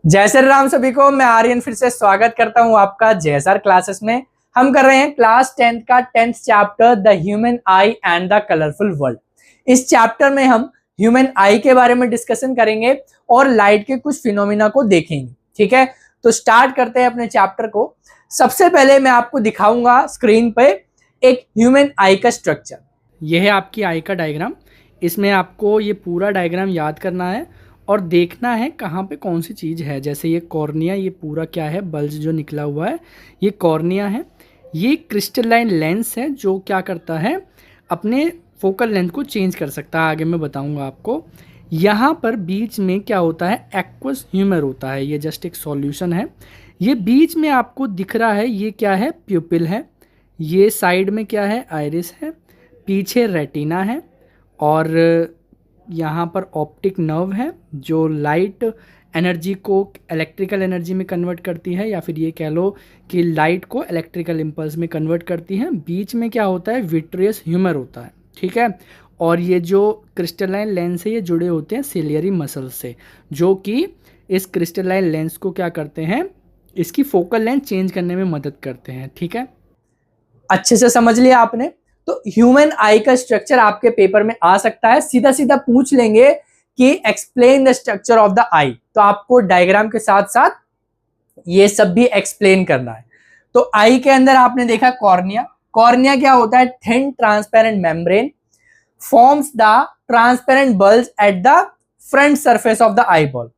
जय श्री राम सभी को। मैं आर्यन फिर से स्वागत करता हूं आपका जेएसआर क्लासेस में। हम कर रहे हैं क्लास 10th का 10th chapter the human I and the colourful world. इस चैप्टर में हम ह्यूमन आई के बारे में डिस्कशन करेंगे और लाइट के कुछ फिनोमिना को देखेंगे। ठीक है, तो स्टार्ट करते हैं अपने चैप्टर को। सबसे पहले मैं आपको दिखाऊंगा स्क्रीन पे एक ह्यूमन आई का स्ट्रक्चर। यह है आपकी आई का डायग्राम। इसमें आपको ये पूरा डायग्राम याद करना है और देखना है कहाँ पे कौन सी चीज़ है। जैसे ये कॉर्निया, ये पूरा क्या है, बल्ज जो निकला हुआ है ये कॉर्निया है। ये क्रिस्टलाइन लेंस है जो क्या करता है, अपने फोकल लेंथ को चेंज कर सकता है। आगे मैं बताऊंगा आपको। यहाँ पर बीच में क्या होता है, एक्वस ह्यूमर होता है। ये जस्ट एक सॉल्यूशन है। ये बीच में आपको दिख रहा है, ये क्या है, प्यूपिल है। ये साइड में क्या है, आइरिस है। पीछे रेटिना है और यहाँ पर ऑप्टिक नर्व है जो लाइट एनर्जी को इलेक्ट्रिकल एनर्जी में कन्वर्ट करती है, या फिर ये कह लो कि लाइट को इलेक्ट्रिकल इम्पल्स में कन्वर्ट करती है। बीच में क्या होता है, विट्रियस ह्यूमर होता है। ठीक है, और ये जो क्रिस्टलाइन लेंस है ये जुड़े होते हैं सिलियरी मसल से, जो कि इस क्रिस्टलाइन लेंस को क्या करते हैं, इसकी फोकल लेंथ चेंज करने में मदद करते हैं। ठीक है, अच्छे से समझ लिया आपने। तो ह्यूमन आई का स्ट्रक्चर आपके पेपर में आ सकता है। सीधा सीधा पूछ लेंगे कि explain the structure of the eye, तो आपको डायग्राम के साथ साथ ये सब भी एक्सप्लेन करना है। तो आई के अंदर आपने देखा कॉर्निया। कॉर्निया क्या होता है, thin transparent membrane forms the transparent bulge at the front surface of the eyeball.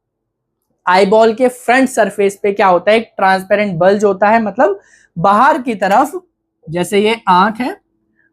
Eyeball के फ्रंट सरफेस पे क्या होता है, एक ट्रांसपेरेंट बल्ज होता है, मतलब बाहर की तरफ। जैसे ये आंख है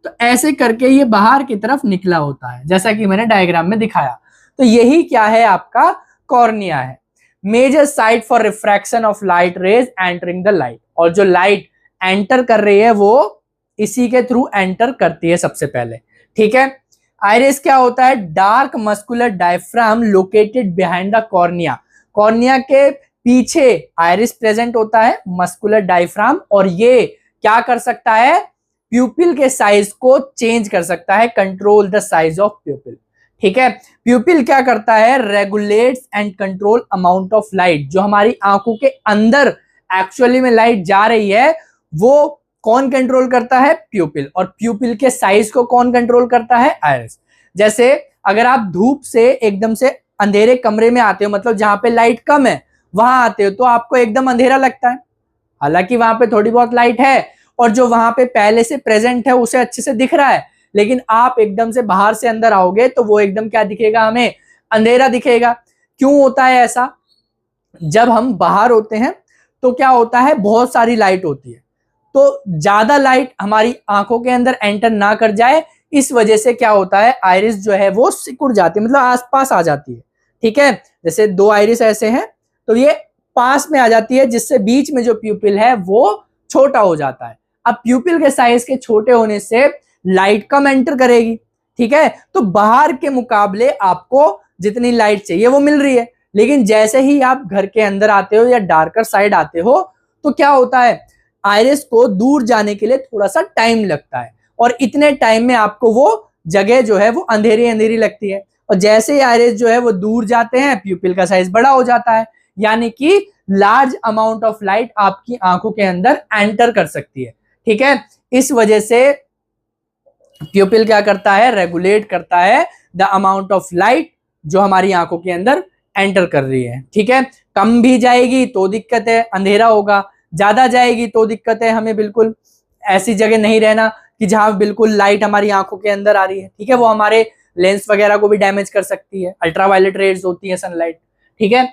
तो ऐसे करके ये बाहर की तरफ निकला होता है, जैसा कि मैंने डायग्राम में दिखाया। तो यही क्या है, आपका कॉर्निया है। Major site for refraction of light rays entering the light, और जो लाइट एंटर कर रही है वो इसी के थ्रू एंटर करती है सबसे पहले। ठीक है, आइरिस क्या होता है, dark muscular diaphragm located behind the cornea. Cornea के पीछे आइरिस प्रेजेंट होता है, मस्कुलर डायफ्राम, और ये क्या कर सकता है, प्यूपिल के साइज को चेंज कर सकता है, कंट्रोल द साइज ऑफ प्यूपिल। ठीक है, प्यूपिल क्या करता है, regulates and control amount of light. जो हमारी आंखों के अंदर एक्चुअली में लाइट जा रही है वो कौन कंट्रोल करता है, प्यूपिल। और प्यूपिल के साइज को कौन कंट्रोल करता है, आइरिस। जैसे अगर आप धूप से एकदम से अंधेरे कमरे में आते हो, मतलब जहां पे लाइट कम है वहां आते हो, तो आपको एकदम अंधेरा लगता है, हालांकि वहां पे थोड़ी बहुत लाइट है और जो वहां पे पहले से प्रेजेंट है उसे अच्छे से दिख रहा है। लेकिन आप एकदम से बाहर से अंदर आओगे तो वो एकदम क्या दिखेगा, हमें अंधेरा दिखेगा। क्यों होता है ऐसा, जब हम बाहर होते हैं तो क्या होता है, बहुत सारी लाइट होती है, तो ज्यादा लाइट हमारी आंखों के अंदर एंटर ना कर जाए, इस वजह से क्या होता है, आइरिस जो है वो सिकुड़ जाती है, मतलब आसपास आ जाती है। ठीक है, जैसे दो आइरिस ऐसे हैं तो ये पास में आ जाती है, जिससे बीच में जो प्यूपिल है वो छोटा हो जाता है। अब प्यूपिल के साइज के छोटे होने से लाइट कम एंटर करेगी। ठीक है, तो बाहर के मुकाबले आपको जितनी लाइट चाहिए वो मिल रही है, लेकिन जैसे ही आप घर के अंदर आते हो या डार्कर साइड आते हो तो क्या होता है, आइरिस को दूर जाने के लिए थोड़ा सा टाइम लगता है, और इतने टाइम में आपको वो जगह जो है वो अंधेरी अंधेरी लगती है। और जैसे ही आइरिस जो है वो दूर जाते हैं, प्यूपिल का साइज बड़ा हो जाता है, यानी कि लार्ज अमाउंट ऑफ लाइट आपकी आंखों के अंदर एंटर कर सकती है। ठीक है, इस वजह से प्यूपिल क्या करता है, रेगुलेट करता है द अमाउंट ऑफ लाइट जो हमारी आंखों के अंदर एंटर कर रही है। ठीक है, कम भी जाएगी तो दिक्कत है, अंधेरा होगा, ज्यादा जाएगी तो दिक्कत है, हमें बिल्कुल ऐसी जगह नहीं रहना कि जहां बिल्कुल लाइट हमारी आंखों के अंदर आ रही है। ठीक है, वो हमारे लेंस वगैरह को भी डैमेज कर सकती है, अल्ट्रावायलेट रेज होती है सनलाइट। ठीक है,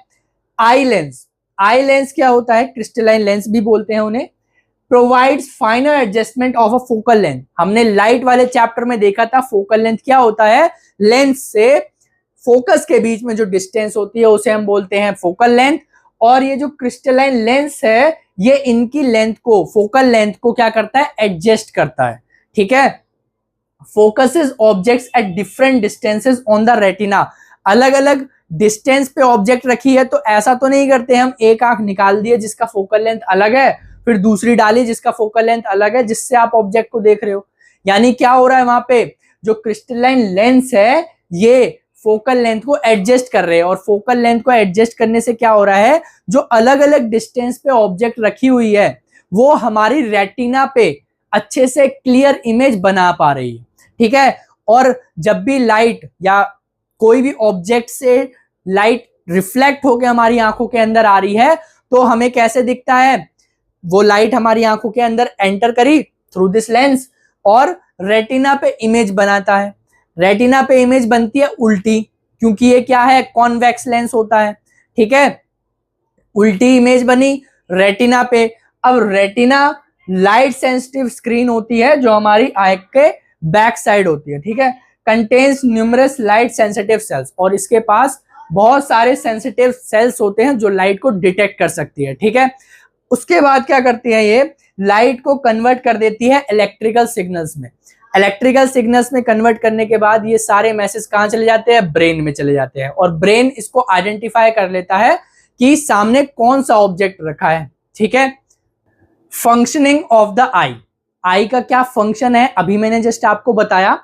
आई लेंस। आई लेंस क्या होता है, क्रिस्टलाइन लेंस भी बोलते हैं उन्हें। Provides final adjustment of a focal length. हमने लाइट वाले चैप्टर में देखा था फोकल लेंथ क्या होता है, लेंस से फोकस के बीच में जो डिस्टेंस होती है उसे हम बोलते हैं फोकल लेंथ। और ये जो क्रिस्टलाइन लेंस है ये इनकी लेंथ को, फोकल लेंथ को क्या करता है, एडजस्ट करता है। ठीक है, focuses objects at different distances on the retina. अलग अलग डिस्टेंस पे ऑब्जेक्ट रखी है तो ऐसा तो नहीं करते हम, एक आंख निकाल दिए जिसका फोकल लेंथ अलग है, फिर दूसरी डाली जिसका फोकल लेंथ अलग है, जिससे आप ऑब्जेक्ट को देख रहे हो। यानी क्या हो रहा है, वहां पे जो क्रिस्टलाइन लेंस है ये फोकल लेंथ को एडजस्ट कर रहे हैं, और फोकल लेंथ को एडजस्ट करने से क्या हो रहा है, जो अलग अलग डिस्टेंस पे ऑब्जेक्ट रखी हुई है वो हमारी रेटिना पे अच्छे से क्लियर इमेज बना पा रही है, ठीक है। और जब भी लाइट या कोई भी ऑब्जेक्ट से लाइट रिफ्लेक्ट होकर हमारी आंखों के अंदर आ रही है तो हमें कैसे दिखता है, वो लाइट हमारी आंखों के अंदर एंटर करी थ्रू दिस लेंस और रेटिना पे इमेज बनाता है। रेटिना पे इमेज बनती है उल्टी, क्योंकि ये क्या है, कॉन्वेक्स लेंस होता है, ठीक है। उल्टी इमेज बनी रेटिना पे। अब रेटिना लाइट सेंसिटिव स्क्रीन होती है जो हमारी आई के बैक साइड होती है, ठीक है। Contains numerous light sensitive sales, और इसके पास बहुत सारे सेंसिटिव सेल्स होते हैं जो लाइट को डिटेक्ट कर सकती है, ठीक है। उसके बाद क्या करती है, ये लाइट को कन्वर्ट कर देती है इलेक्ट्रिकल सिग्नल्स में। इलेक्ट्रिकल सिग्नल्स में कन्वर्ट करने के बाद ये सारे मैसेज कहां चले जाते हैं, ब्रेन में चले जाते हैं, और ब्रेन इसको आइडेंटिफाई कर लेता है कि सामने कौन सा ऑब्जेक्ट रखा है, ठीक है। फंक्शनिंग ऑफ द आई का क्या फंक्शन है अभी मैंने जस्ट आपको बताया।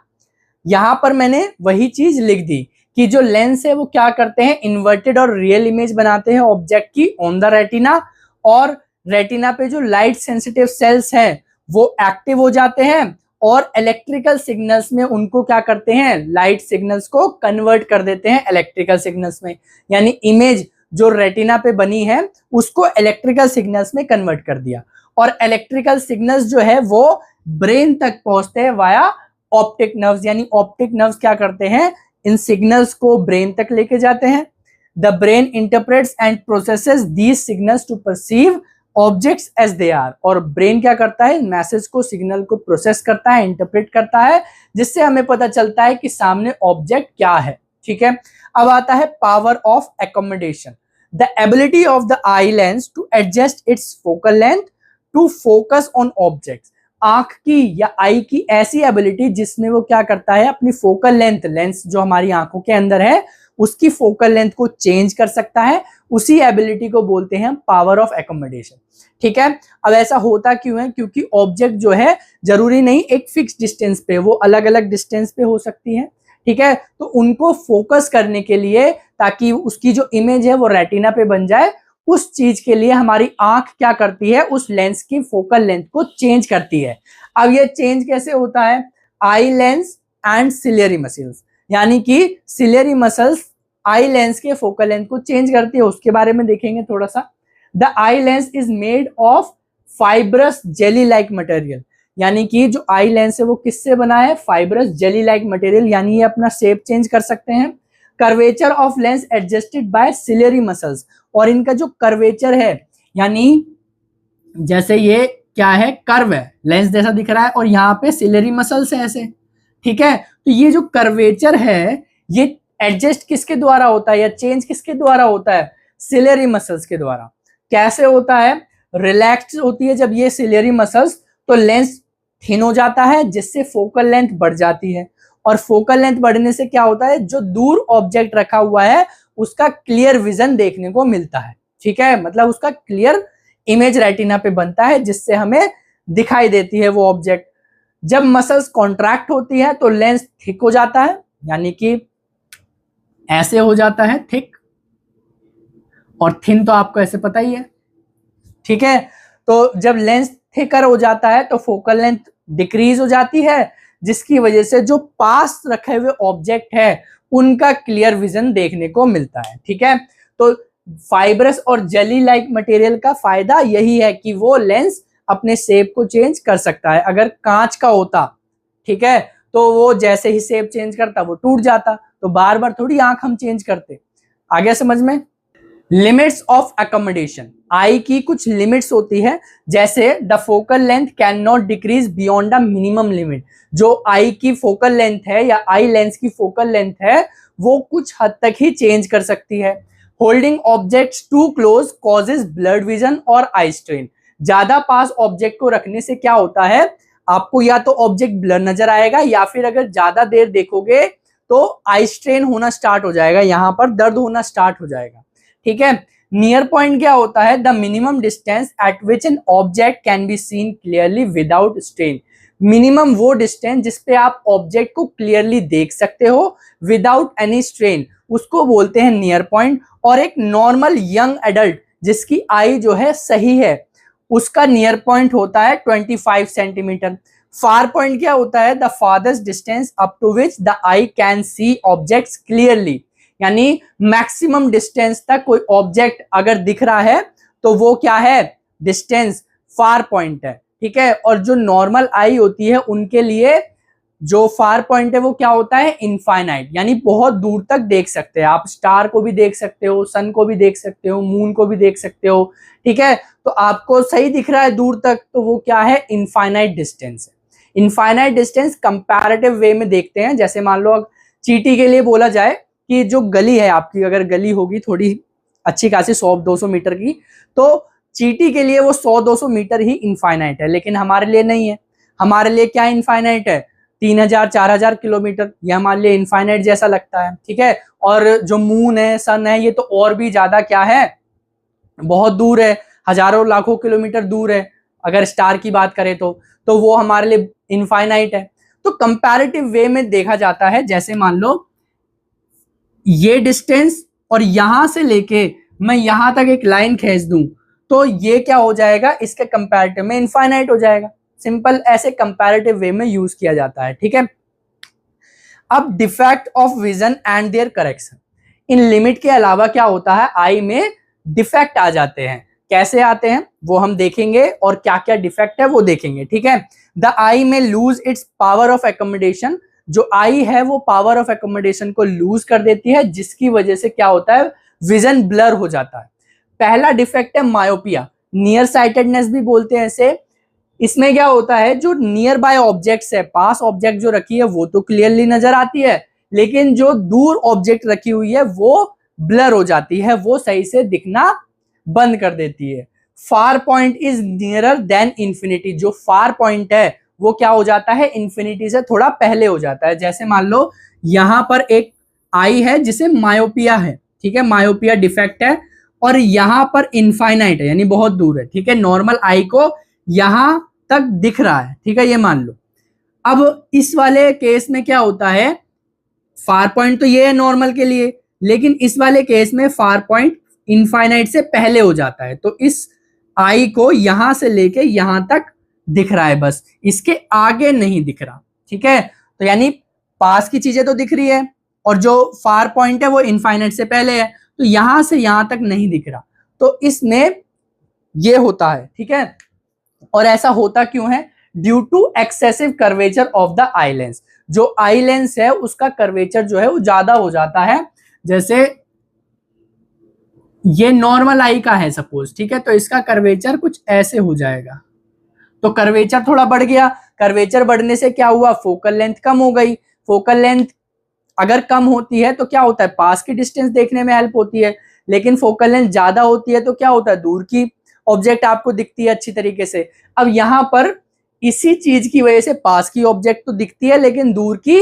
यहां पर मैंने वही चीज लिख दी कि जो लेंस है वो क्या करते हैं, इन्वर्टेड और रियल इमेज बनाते हैं ऑब्जेक्ट की ऑन द रेटिना, और रेटिना पे जो लाइट सेंसिटिव सेल्स हैं वो एक्टिव हो जाते हैं और इलेक्ट्रिकल सिग्नल्स में उनको क्या करते हैं, लाइट सिग्नल्स को कन्वर्ट कर देते हैं इलेक्ट्रिकल सिग्नल्स में। यानी इमेज जो रेटिना पे बनी है उसको इलेक्ट्रिकल सिग्नल्स में कन्वर्ट कर दिया, और इलेक्ट्रिकल सिग्नल्स जो है वो ब्रेन तक पहुंचते हैं वाया ऑप्टिक नर्व्स। यानी ऑप्टिक नर्व्स क्या करते हैं, इन सिग्नल्स को ब्रेन तक लेके जाते हैं। The brain interprets and processes these signals to perceive objects as they are, और ब्रेन क्या करता है, मैसेज को, सिग्नल को प्रोसेस करता है, इंटरप्रेट करता है, जिससे हमें पता चलता है कि सामने ऑब्जेक्ट क्या है, ठीक है। अब आता है power of accommodation, the ability of the eye lens to adjust its focal length to focus on objects. आंख की या आई की ऐसी एबिलिटी जिसमें वो क्या करता है, अपनी फोकल लेंथ, लेंस जो हमारी आंखों के अंदर है उसकी फोकल लेंथ को चेंज कर सकता है, उसी एबिलिटी को बोलते हैं पावर ऑफ एकोमोडेशन, ठीक है। अब ऐसा होता क्यों है, क्योंकि ऑब्जेक्ट जो है जरूरी नहीं एक फिक्स डिस्टेंस पे, वो अलग अलग डिस्टेंस पे हो सकती है, ठीक है। तो उनको फोकस करने के लिए, ताकि उसकी जो इमेज है वो रेटिना पे बन जाए, उस चीज के लिए हमारी आंख क्या करती है, उस लेंस की फोकल लेंथ को चेंज करती है। अब ये चेंज कैसे होता है, eye lens and ciliary muscles, यानी कि सिलियरी मसल्स आई लेंस के फोकल लेंथ को चेंज करती है, उसके बारे में देखेंगे थोड़ा सा। The eye lens is made of fibrous jelly like material, यानी कि जो आई लेंस है वो किससे बना है, फाइब्रस जेली लाइक मटेरियल, यानी ये अपना शेप चेंज कर सकते हैं। Curvature of lens adjusted by ciliary muscles, और इनका जो कर्वेचर है, यानी जैसे ये क्या है, कर्व है, लेंस जैसा दिख रहा है, और यहाँ पे सिलियरी मसल्स है ऐसे, ठीक है। तो ये जो कर्वेचर है ये एडजस्ट किसके द्वारा होता है या चेंज किसके द्वारा होता है, सिलियरी मसल्स के द्वारा। कैसे होता है, रिलैक्स होती है जब ये सिलियरी मसल्स, तो लेंस थिन हो जाता है जिससे फोकल लेंथ बढ़ जाती है, और फोकल लेंथ बढ़ने से क्या होता है, जो दूर ऑब्जेक्ट रखा हुआ है उसका क्लियर विजन देखने को मिलता है, ठीक है। मतलब उसका क्लियर इमेज रेटिना पे बनता है जिससे हमें दिखाई देती है वो ऑब्जेक्ट। जब मसल्स कॉन्ट्रैक्ट होती है तो लेंस थिक हो जाता है, यानी कि ऐसे हो जाता है थिक, और थिन तो आपको ऐसे पता ही है, ठीक है। तो जब लेंस थिकर हो जाता है तो फोकल लेंथ डिक्रीज हो जाती है, जिसकी वजह से जो पास रखे हुए ऑब्जेक्ट है उनका क्लियर विजन देखने को मिलता है, ठीक है। तो फाइब्रस और जेली लाइक मटेरियल का फायदा यही है कि वो लेंस अपने शेप को चेंज कर सकता है। अगर कांच का होता, ठीक है, तो वो जैसे ही शेप चेंज करता वो टूट जाता, तो बार बार थोड़ी आंख हम चेंज करते। आगे समझ में। लिमिट्स ऑफ एकोमोडेशन, आई की कुछ लिमिट्स होती है, जैसे the focal length can not decrease beyond the minimum limit. जो आई की फोकल लेंथ है या आई लेंस की फोकल लेंथ है वो कुछ हद तक ही चेंज कर सकती है। Holding objects too close causes blurred vision और आई स्ट्रेन, ज्यादा पास ऑब्जेक्ट को रखने से क्या होता है, आपको या तो ऑब्जेक्ट ब्लर नजर आएगा, या फिर अगर ज्यादा देर देखोगे तो आई स्ट्रेन होना स्टार्ट हो जाएगा, यहां पर दर्द होना स्टार्ट हो जाएगा, ठीक है। नियर पॉइंट क्या होता है, the minimum distance eight which an object can be seen clearly without strain. Minimum वो डिस्टेंस जिसपे आप ऑब्जेक्ट को क्लियरली देख सकते हो विदाउट एनी स्ट्रेन, उसको बोलते हैं नियर पॉइंट। और एक नॉर्मल यंग एडल्ट जिसकी आई जो है सही है, उसका नियर पॉइंट होता है 25 सेंटीमीटर। फार पॉइंट क्या होता है? The farthest distance up to which the eye can see objects clearly, यानी मैक्सिमम डिस्टेंस तक कोई ऑब्जेक्ट अगर दिख रहा है तो वो क्या है? डिस्टेंस फार पॉइंट है, ठीक है। और जो नॉर्मल आई होती है उनके लिए जो फार पॉइंट है वो क्या होता है? इनफाइनाइट, यानी बहुत दूर तक देख सकते हैं आप। स्टार को भी देख सकते हो, सन को भी देख सकते हो, मून को भी देख सकते हो, ठीक है। तो आपको सही दिख रहा है दूर तक, तो वो क्या है? इनफाइनाइट डिस्टेंस है। इनफाइनाइट डिस्टेंस कंपैरेटिव वे में देखते हैं। जैसे मान लो चींटी के लिए बोला जाए कि जो गली है आपकी, अगर गली होगी थोड़ी अच्छी खासी 100-200 मीटर की, तो चींटी के लिए वो 100-200 मीटर ही इनफाइनाइट है, लेकिन हमारे लिए नहीं है। हमारे लिए क्या इनफाइनाइट है? 3000-4000 किलोमीटर, ये हमारे लिए इनफाइनाइट जैसा लगता है, ठीक है। और जो मून है, सन है, ये तो और भी ज्यादा क्या है? बहुत दूर है, हजारों लाखों किलोमीटर दूर है। अगर स्टार की बात करें तो वो हमारे लिए इनफाइनाइट है। तो कंपैरेटिव वे में देखा जाता है। जैसे मान लो ये डिस्टेंस और यहां से लेके मैं यहां तक एक लाइन खींच दूं, तो ये क्या हो जाएगा? इसके कंपैरेटिव में इनफाइनाइट हो जाएगा। सिंपल ऐसे कंपैरेटिव वे में यूज किया जाता है, ठीक है। अब defect of vision and their correction. इन लिमिट के अलावा क्या होता है? आई में डिफेक्ट आ जाते हैं। कैसे आते हैं वो हम देखेंगे, और क्या क्या डिफेक्ट है वो देखेंगे, ठीक है। द आई में lose its power of accommodation. जो आई है वो पावर ऑफ एकोमोडेशन को लूज कर देती है, जिसकी वजह से क्या होता है? विजन ब्लर हो जाता है। पहला डिफेक्ट है मायोपिया, नियर साइटेडनेस भी बोलते हैं इसे। इसमें क्या होता है? जो नियर बाय ऑब्जेक्ट्स है, पास ऑब्जेक्ट जो रखी है वो तो क्लियरली नजर आती है, लेकिन जो दूर ऑब्जेक्ट रखी हुई है वो ब्लर हो जाती है, वो सही से दिखना बंद कर देती है। Far point is nearer than infinity. जो फार पॉइंट है वो क्या हो जाता है? इंफिनिटी से थोड़ा पहले हो जाता है। जैसे मान लो यहां पर एक आई है जिसे मायोपिया है, ठीक है, मायोपिया डिफेक्ट है, और यहां पर इनफाइनाइट है, यानी बहुत दूर है, ठीक है। नॉर्मल आई को यहां तक दिख रहा है, ठीक है, ये मान लो। अब इस वाले केस में क्या होता है? फार पॉइंट तो ये है नॉर्मल के लिए, लेकिन इस वाले केस में फार पॉइंट इनफाइनाइट से पहले हो जाता है, तो इस आई को यहां से लेके यहां तक दिख रहा है, बस इसके आगे नहीं दिख रहा, ठीक है। तो यानी पास की चीजें तो दिख रही है, और जो फार पॉइंट है वो इनफाइनाइट से पहले है, तो यहां से यहां तक नहीं दिख रहा, तो इसमें ये होता है, ठीक है। और ऐसा होता क्यों है? Due to excessive curvature of the eye lens. जो आई लेंस है उसका कर्वेचर जो है वो ज्यादा हो जाता है। जैसे ये नॉर्मल आई का है सपोज, ठीक है, तो इसका कर्वेचर कुछ ऐसे हो जाएगा, तो कर्वेचर थोड़ा बढ़ गया। कर्वेचर बढ़ने से क्या हुआ? फोकल लेंथ कम हो गई। फोकल लेंथ अगर कम होती है तो क्या होता है? पास की डिस्टेंस देखने में हेल्प होती है, लेकिन फोकल लेंथ ज्यादा होती है तो क्या होता है? दूर की ऑब्जेक्ट आपको दिखती है अच्छी तरीके से। अब यहां पर इसी चीज की वजह से पास की ऑब्जेक्ट तो दिखती है, लेकिन दूर की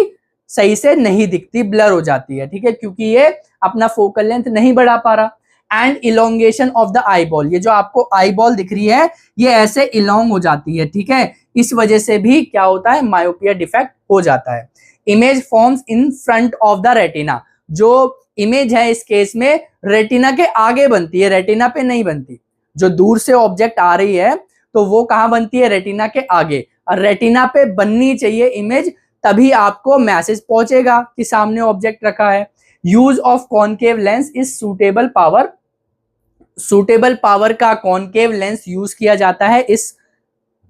सही से नहीं दिखती, ब्लर हो जाती है, ठीक है, क्योंकि ये अपना फोकल लेंथ नहीं बढ़ा पा रहा। And elongation of the eye ball, ये जो आपको आई बॉल दिख रही है ये ऐसे इलोंग हो जाती है, ठीक है। इस वजह से भी क्या होता है? मायोपिया डिफेक्ट हो जाता है। Image forms in front of the retina. जो इमेज है इस केस में रेटिना के आगे बनती है, रेटिना पे नहीं बनती। जो दूर से ऑब्जेक्ट आ रही है तो वो कहां बनती है? रेटिना के आगे। और रेटिना पे बननी चाहिए इमेज, तभी आपको मैसेज पहुंचेगा कि सामने ऑब्जेक्ट रखा है। Use of concave lens is suitable power. Suitable power का कॉनकेव लेंस यूज किया जाता है इस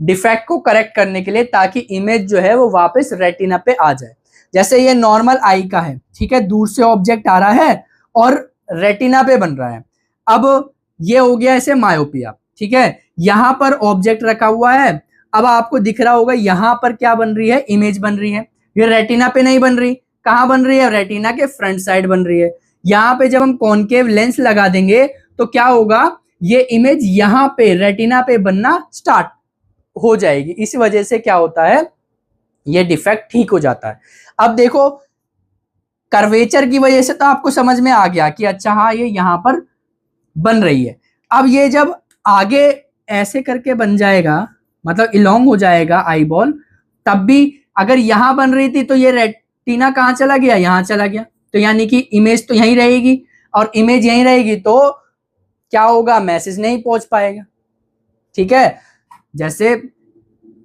डिफेक्ट को करेक्ट करने के लिए, ताकि इमेज जो है वो वापस रेटिना पे आ जाए। जैसे ये नॉर्मल आई का है, ठीक है, दूर से ऑब्जेक्ट आ रहा है और रेटिना पे बन रहा है। अब ये हो गया ऐसे मायोपिया, ठीक है। यहां पर ऑब्जेक्ट रखा हुआ है, अब आपको दिख रहा होगा यहां पर क्या बन रही है? इमेज बन रही है। ये रेटिना पे नहीं बन रही, कहां बन रही है? रेटिना के फ्रंट साइड बन रही है। यहां पे जब हम कॉनकेव लेंस लगा देंगे तो क्या होगा? ये इमेज यहां पे रेटिना पे बनना स्टार्ट हो जाएगी। इस वजह से क्या होता है? ये डिफेक्ट ठीक हो जाता है। अब देखो कर्वेचर की वजह से तो आपको समझ में आ गया कि अच्छा हाँ ये यहां पर बन रही है। अब ये जब आगे ऐसे करके बन जाएगा, मतलब इलोंग हो जाएगा आई बॉल, तब भी अगर यहां बन रही थी तो ये रेटिना कहां चला गया, यहां चला गया, तो यानी कि इमेज तो यहीं रहेगी, और इमेज यहीं रहेगी तो क्या होगा, मैसेज नहीं पहुंच पाएगा। ठीक है, जैसे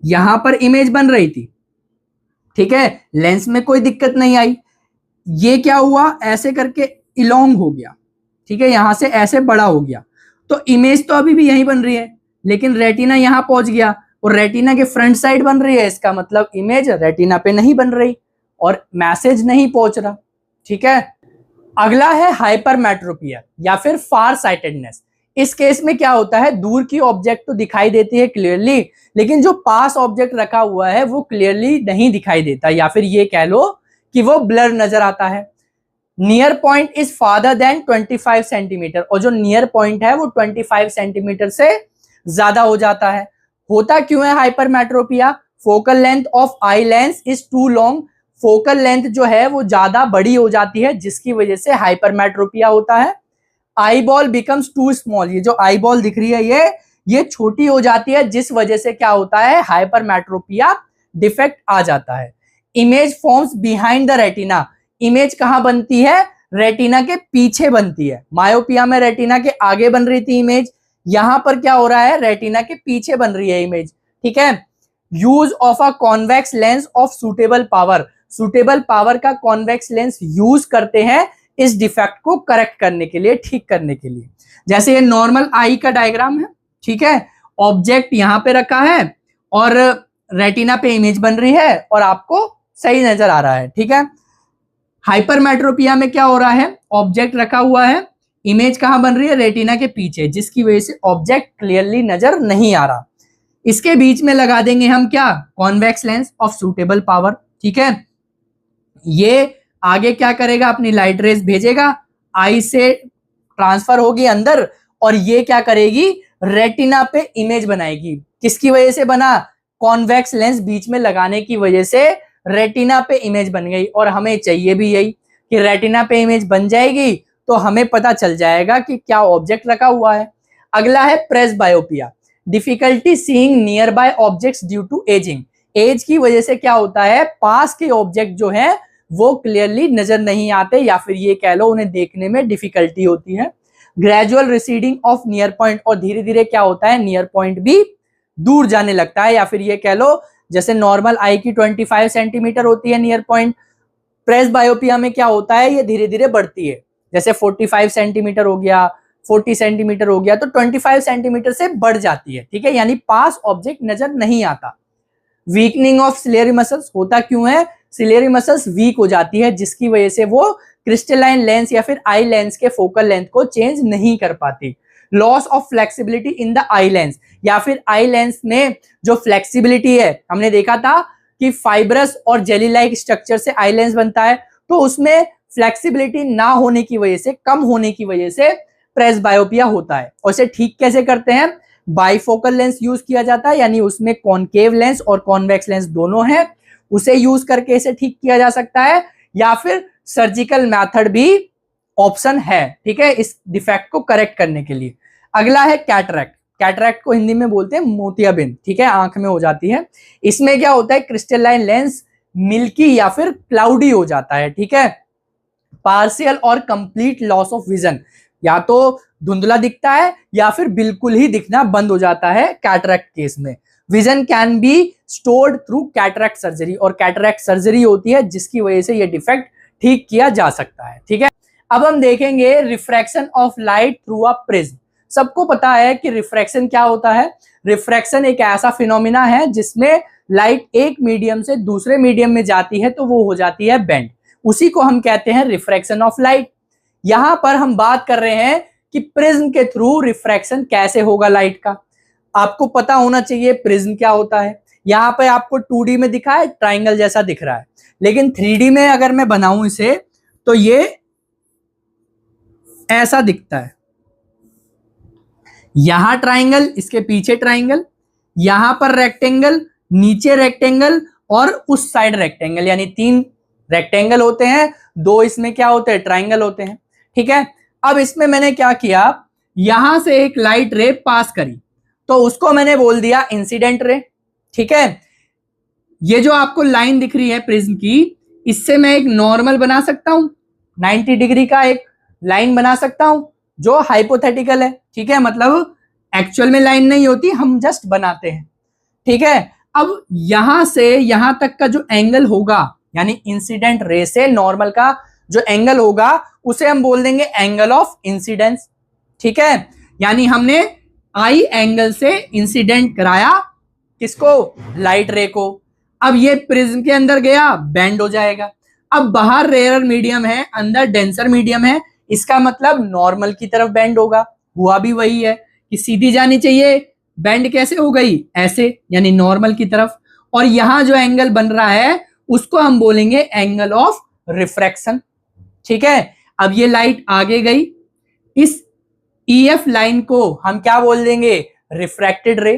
यहां पर इमेज बन रही थी, ठीक है, लेंस में कोई दिक्कत नहीं आई, ये क्या हुआ, ऐसे करके इलोंग हो गया, ठीक है, यहां से ऐसे बड़ा हो गया, तो इमेज तो अभी भी यहीं बन रही है, लेकिन रेटिना यहां पहुंच गया और रेटिना के फ्रंट साइड बन रही है, इसका मतलब इमेज रेटिना पे नहीं बन रही और मैसेज नहीं पहुंच रहा। ठीक है, अगला है हाइपरमेट्रोपिया या फिर फार साइटेडनेस। इस केस में क्या होता है, दूर की ऑब्जेक्ट तो दिखाई देती है क्लियरली, लेकिन जो पास ऑब्जेक्ट रखा हुआ है वो क्लियरली नहीं दिखाई देता, या फिर ये कह लो कि वो ब्लर नजर आता है। Near point is farther than 25 centimetre, और जो नियर पॉइंट है वो 25 सेंटीमीटर से ज्यादा हो जाता है। होता क्यों है hypermetropia, focal length of eye lens is too long, focal length जो है वो ज्यादा बड़ी हो जाती है, जिसकी वजह से हाइपरमेट्रोपिया होता है। Eyeball becomes too small, ये जो आई बॉल दिख रही है ये छोटी हो जाती है, जिस वजह से क्या होता है, हाइपरमेट्रोपिया डिफेक्ट आ जाता है। Image forms behind the retina, image कहां बनती है, रेटिना के पीछे बनती है। मायोपिया में रेटिना के आगे बन रही थी इमेज, यहां पर क्या हो रहा है, रेटिना के पीछे बन रही है इमेज। ठीक है, use of a convex lens of suitable power, suitable power का कॉन्वेक्स लेंस यूज करते हैं इस डिफेक्ट को करेक्ट करने के लिए, ठीक करने के लिए। जैसे ये नॉर्मल आई का डायग्राम है, ठीक है, ऑब्जेक्ट यहां पे रखा है और रेटिना पे इमेज बन रही है और आपको सही नजर आ रहा है। ठीक है, हाइपरमेट्रोपिया में क्या हो रहा है, ऑब्जेक्ट रखा हुआ है, इमेज कहां बन रही है, रेटिना के पीछे, जिसकी वजह से ऑब्जेक्ट क्लियरली नजर नहीं आ रहा। इसके बीच में लगा देंगे हम क्या, convex lens of suitable power. ठीक है, ये आगे क्या करेगा, अपनी लाइट रेज भेजेगा, आई से ट्रांसफर होगी अंदर, और ये क्या करेगी, रेटिना पे इमेज बनाएगी। किसकी वजह से बना, कॉन्वेक्स लेंस बीच में लगाने की वजह से रेटिना पे इमेज बन गई, और हमें चाहिए भी यही कि रेटिना पे इमेज बन जाएगी तो हमें पता चल जाएगा कि क्या ऑब्जेक्ट रखा हुआ है। अगला है presbyopia, difficulty seeing nearby objects due to ageing, age की वजह से क्या होता है, पास के ऑब्जेक्ट जो है वो क्लियरली नजर नहीं आते, या फिर ये कह लो उन्हें देखने में डिफिकल्टी होती है। Gradual receding of near point, और धीरे धीरे क्या होता है, नियर पॉइंट भी दूर जाने लगता है, या फिर ये कह लो जैसे नॉर्मल आई की 25 सेंटीमीटर होती है नियर पॉइंट, प्रेसबायोपिया में क्या होता है, ये धीरे धीरे बढ़ती है, जैसे 45 सेंटीमीटर हो गया, 40 सेंटीमीटर हो गया, तो 25 सेंटीमीटर से बढ़ जाती है। ठीक है, यानी पास ऑब्जेक्ट नजर नहीं आता। वीकनिंग ऑफ सिलेरी मसल्स, होता क्यों है, सिलेरी मसल्स वीक हो जाती है, जिसकी वजह से वो क्रिस्टलाइन लेंस या फिर आई लेंस के फोकल लेंथ को चेंज नहीं कर पाती। Loss of flexibility in the eye lens, या फिर आई लेंस में जो फ्लेक्सिबिलिटी है, हमने देखा था कि फाइब्रस और जेली लाइक स्ट्रक्चर से आई लेंस बनता है, तो उसमें फ्लेक्सिबिलिटी ना होने की वजह से, कम होने की वजह से प्रेसबायोपिया होता है। और इसे ठीक कैसे करते हैं, बाइफोकल लेंस यूज किया जाता है, यानी उसमें कॉनकेव लेंस और कॉन्वेक्स लेंस दोनों हैं, उसे यूज करके इसे ठीक किया जा सकता है, या फिर सर्जिकल मेथड भी ऑप्शन है। ठीक है, इस डिफेक्ट को करेक्ट करने के लिए। अगला है कैटरैक्ट, कैटरैक्ट को हिंदी में बोलते हैं मोतियाबिंद। ठीक है, आंख में हो जाती है। इसमें क्या होता है, क्रिस्टलाइन लेंस मिल्की या फिर क्लाउडी हो जाता है। ठीक है, पार्शियल और कंप्लीट लॉस ऑफ विजन, या तो धुंधला दिखता है या फिर बिल्कुल ही दिखना बंद हो जाता है कैटरैक्ट केस में। Vision can be stored through cataract surgery, और कैटरैक्ट सर्जरी होती है जिसकी वजह से ये डिफेक्ट ठीक किया जा सकता है। ठीक है, अब हम देखेंगे refraction of light through a prism. सबको पता है कि रिफ्रैक्शन क्या होता है, रिफ्रैक्शन एक ऐसा फिनोमिना है जिसमें लाइट एक मीडियम से दूसरे मीडियम में जाती है तो वो हो जाती है बेंड, उसी को हम कहते हैं रिफ्रैक्शन ऑफ लाइट। यहां पर हम बात कर रहे हैं कि प्रिज्म के थ्रू रिफ्रैक्शन कैसे होगा लाइट का। आपको पता होना चाहिए प्रिज्म क्या होता है। यहां पे आपको 2D में दिखा है, ट्राइंगल जैसा दिख रहा है, लेकिन 3D में अगर मैं बनाऊं इसे तो ये ऐसा दिखता है। यहां ट्राइंगल, इसके पीछे ट्राइंगल, यहां पर रेक्टेंगल, नीचे रेक्टेंगल और उस साइड रेक्टेंगल, यानी 3 रेक्टेंगल होते हैं, 2 इसमें क्या होते हैं, ट्राइंगल होते हैं। ठीक है, अब इसमें मैंने क्या किया, यहां से एक लाइट रे पास करी तो उसको मैंने बोल दिया इंसिडेंट रे। ठीक है, ये जो आपको लाइन दिख रही है प्रिज्म की, इससे मैं एक नॉर्मल बना सकता हूं, 90 डिग्री का एक लाइन बना सकता हूं जो हाइपोथेटिकल है, ठीक है, मतलब एक्चुअल में लाइन नहीं होती, हम जस्ट बनाते हैं, ठीक है। अब यहां से यहां तक का जो एंगल होगा, यानी इंसिडेंट रे से नॉर्मल का जो एंगल होगा, उसे हम बोल देंगे एंगल ऑफ इंसिडेंस, ठीक है। यानी हमने आई एंगल से इंसिडेंट कराया किसको, लाइट रे को। अब ये प्रिज्म के अंदर गया, बेंड हो जाएगा। अब बाहर रेयर मीडियम है, अंदर डेंसर मीडियम है, इसका मतलब नॉर्मल की तरफ बेंड होगा। हुआ भी वही है कि सीधी जानी चाहिए, बेंड कैसे हो गई, ऐसे, यानी नॉर्मल की तरफ। और यहां जो एंगल बन रहा है उसको हम बोलेंगे एंगल ऑफ रिफ्रैक्शन, ठीक है। अब ये लाइट आगे गई, इस ईएफ लाइन को हम क्या बोल देंगे, रिफ्रैक्टेड रे,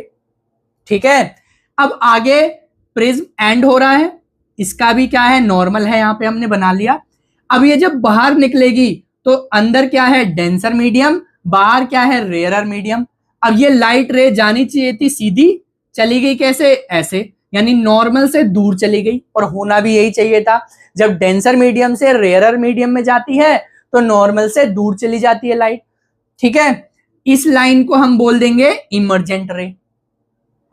ठीक है। अब आगे प्रिज्म एंड हो रहा है, इसका भी क्या है, नॉर्मल है, यहां पे हमने बना लिया। अब ये जब बाहर निकलेगी तो अंदर क्या है, डेंसर मीडियम, बाहर क्या है, रेयरर मीडियम। अब ये लाइट रे जानी चाहिए थी सीधी, चली गई कैसे, ऐसे, यानी नॉर्मल से दूर चली गई। और होना भी यही चाहिए था, जब डेंसर मीडियम से रेयरर मीडियम में जाती है तो नॉर्मल से दूर चली जाती है लाइट, ठीक है। इस लाइन को हम बोल देंगे इमर्जेंट रे।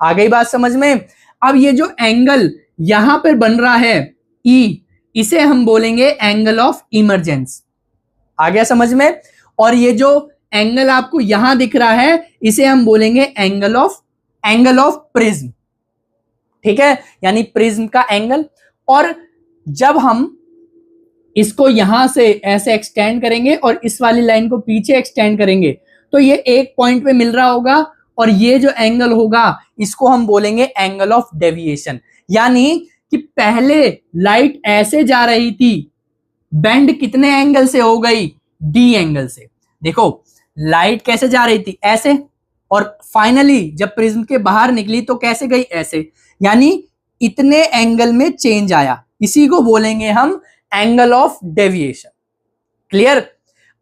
आ गई बात समझ में। अब ये जो एंगल यहां पर बन रहा है ई, इसे हम बोलेंगे एंगल ऑफ इमरजेंस। आ गया समझ में। और ये जो एंगल आपको यहां दिख रहा है, इसे हम बोलेंगे एंगल ऑफ प्रिज्म, ठीक है, यानी प्रिज्म का एंगल। और जब हम इसको यहां से ऐसे एक्सटेंड करेंगे और इस वाली लाइन को पीछे एक्सटेंड करेंगे तो ये एक पॉइंट पे मिल रहा होगा, और ये जो एंगल होगा इसको हम बोलेंगे एंगल ऑफ डेविएशन। यानी कि पहले लाइट ऐसे जा रही थी, बेंड कितने एंगल से हो गई, डी एंगल से। देखो लाइट कैसे जा रही थी, ऐसे, और फाइनली जब प्रिज्म के बाहर निकली तो कैसे गई, ऐसे, यानी इतने एंगल में चेंज आया, इसी को बोलेंगे हम एंगल ऑफ डेविएशन। क्लियर।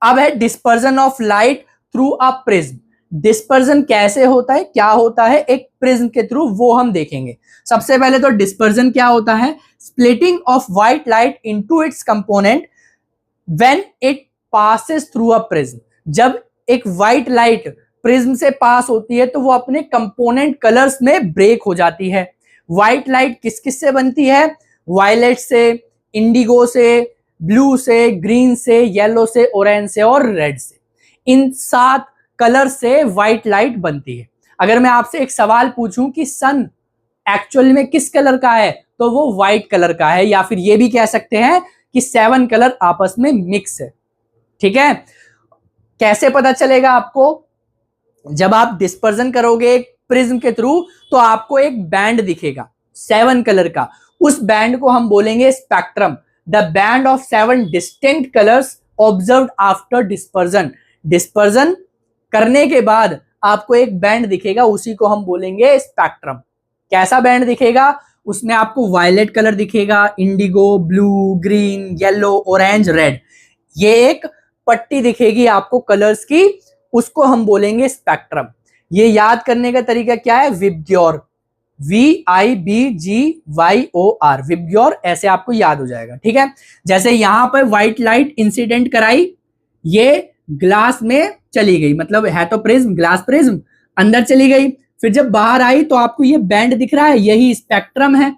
अब है dispersion of light through a prism. Dispersion कैसे होता है, क्या होता है एक प्रिज्म के थ्रू, वो हम देखेंगे। सबसे पहले तो डिस्पर्जन क्या होता है, splitting of white light into its component when it passes through a prism. जब एक व्हाइट लाइट प्रिज्म से पास होती है तो वो अपने कंपोनेंट कलर्स में ब्रेक हो जाती है। व्हाइट लाइट किस किस से बनती है, वायलेट से, इंडिगो से, ब्लू से, ग्रीन से, येलो से, ऑरेंज से और रेड से। इन 7 कलर से व्हाइट लाइट बनती है। अगर मैं आपसे एक सवाल पूछूं कि सन एक्चुअल में किस कलर का है, तो वो व्हाइट कलर का है, या फिर ये भी कह सकते हैं कि 7 कलर आपस में मिक्स है, ठीक है। कैसे पता चलेगा आपको, जब आप डिस्पर्जन करोगे एक प्रिज्म के थ्रू तो आपको एक बैंड दिखेगा 7 कलर का, उस बैंड को हम बोलेंगे spectrum. The band of 7 distinct colours observed after dispersion. Dispersion करने के बाद आपको एक बैंड दिखेगा, उसी को हम बोलेंगे स्पेक्ट्रम। कैसा बैंड दिखेगा, उसमें आपको वायलेट कलर दिखेगा, Indigo, blue, green, yellow, orange, red, ये एक पट्टी दिखेगी आपको कलर्स की, उसको हम बोलेंगे स्पेक्ट्रम। ये याद करने का तरीका क्या है, विबग्योर, VIBGYOR, विबग्योर, ऐसे आपको याद हो जाएगा, ठीक है। जैसे यहां पर व्हाइट लाइट इंसिडेंट कराई, ये ग्लास में चली गई, मतलब है तो प्रिज्म, ग्लास प्रिज्म, अंदर चली गई, फिर जब बाहर आई तो आपको ये बैंड दिख रहा है, यही स्पेक्ट्रम है।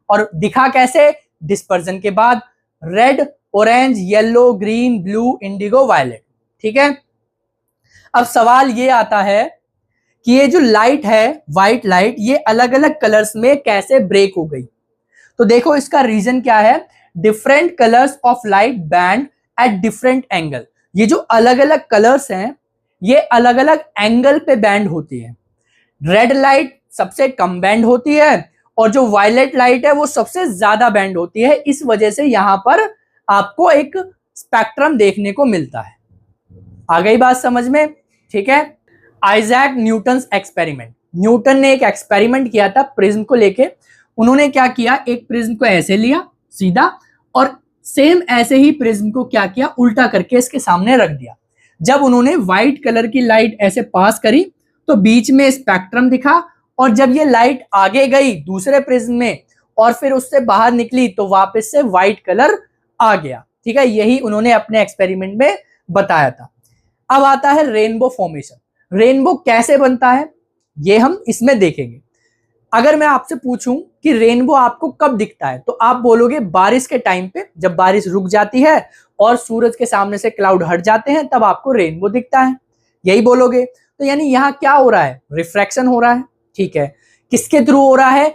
और दिखा कैसे, डिस्पर्जन के बाद, red, orange, yellow, green, blue, indigo, violet, ठीक है। अब सवाल ये आता है कि ये जो लाइट है, व्हाइट लाइट, ये अलग अलग कलर्स में कैसे ब्रेक हो गई। तो देखो इसका रीजन क्या है, different colours of light band at different angle. ये जो अलग अलग कलर्स हैं ये अलग अलग एंगल पे बैंड होती है। रेड लाइट सबसे कम बैंड होती है और जो वायलेट लाइट है वो सबसे ज्यादा बैंड होती है, इस वजह से यहां पर आपको एक स्पेक्ट्रम देखने को मिलता है। आ गई बात समझ में, ठीक है। आइजैक न्यूटन एक्सपेरिमेंट, न्यूटन ने एक एक्सपेरिमेंट किया था प्रिज्म को लेके। उन्होंने क्या किया, एक प्रिज्म को ऐसे लिया सीधा, और सेम ऐसे ही प्रिज्म को क्या किया, उल्टा करके इसके सामने रख दिया। जब उन्होंने व्हाइट कलर की लाइट ऐसे पास करी तो बीच में स्पेक्ट्रम दिखा, और जब ये लाइट आगे गई दूसरे प्रिज्म में और फिर उससे बाहर निकली तो वापस से व्हाइट कलर आ गया। ठीक है, यही उन्होंने अपने एक्सपेरिमेंट में बताया था। अब आता है रेनबो फॉर्मेशन। रेनबो कैसे बनता है ये हम इसमें देखेंगे। अगर मैं आपसे पूछूं कि रेनबो आपको कब दिखता है, तो आप बोलोगे बारिश के टाइम पे, जब बारिश रुक जाती है और सूरज के सामने से क्लाउड हट जाते हैं तब आपको रेनबो दिखता है, यही बोलोगे। तो यानी यहाँ क्या हो रहा है, रिफ्रैक्शन हो रहा है। ठीक है, किसके थ्रू हो रहा है,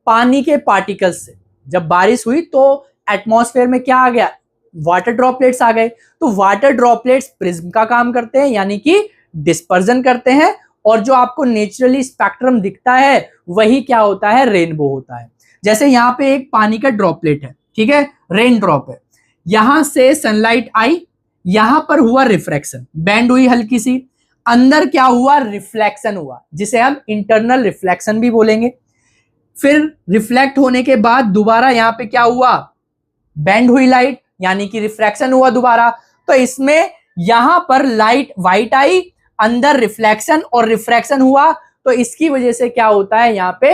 पानी के पार्टिकल्स से। जब बारिश हुई तो एटमॉस्फेयर में क्या आ गया, वाटर ड्रॉपलेट्स आ गए। तो वाटर ड्रॉपलेट्स प्रिज्म का काम करते हैं, यानी कि डिस्पर्जन करते हैं, और जो आपको नेचुरली स्पेक्ट्रम दिखता है वही क्या होता है, रेनबो होता है। जैसे यहाँ पे एक पानी का ड्रॉपलेट है, ठीक है, रेन ड्रॉप है, यहां से सनलाइट आई, यहां पर हुआ रिफ्रैक्शन, बैंड हुई हल्की सी, अंदर क्या हुआ, रिफ्लेक्शन हुआ, जिसे हम इंटरनल रिफ्लेक्शन भी बोलेंगे। फिर रिफ्लेक्ट होने के बाद दोबारा यहां पे क्या हुआ, बैंड हुई लाइट, यानी कि रिफ्रैक्शन हुआ दोबारा। तो इसमें यहां पर लाइट व्हाइट आई, अंदर रिफ्लेक्शन और रिफ्रैक्शन हुआ, तो इसकी वजह से क्या होता है, यहाँ पे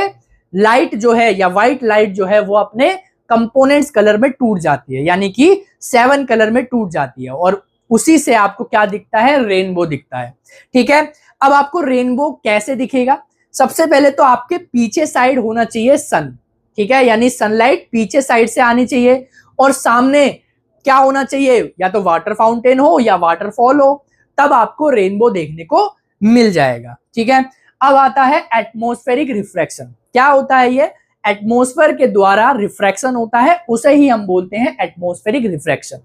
लाइट जो है या व्हाइट लाइट जो है वो अपने कंपोनेंट्स कलर में टूट जाती है, यानी कि 7 कलर में टूट जाती है, और उसी से आपको क्या दिखता है, रेनबो दिखता है। ठीक है, अब आपको रेनबो कैसे दिखेगा, सबसे पहले तो आपके पीछे साइड होना चाहिए सन। ठीक है, यानी सनलाइट पीछे साइड से आनी चाहिए, और सामने क्या होना चाहिए, या तो वाटर फाउंटेन हो या वाटरफॉल हो, तब आपको रेनबो देखने को मिल जाएगा। ठीक है, अब आता है एटमॉस्फेरिक रिफ्रैक्शन। क्या होता है ये, एटमॉस्फेयर के द्वारा रिफ्रैक्शन होता है, उसे ही हम बोलते हैं एटमॉस्फेरिक रिफ्रैक्शन।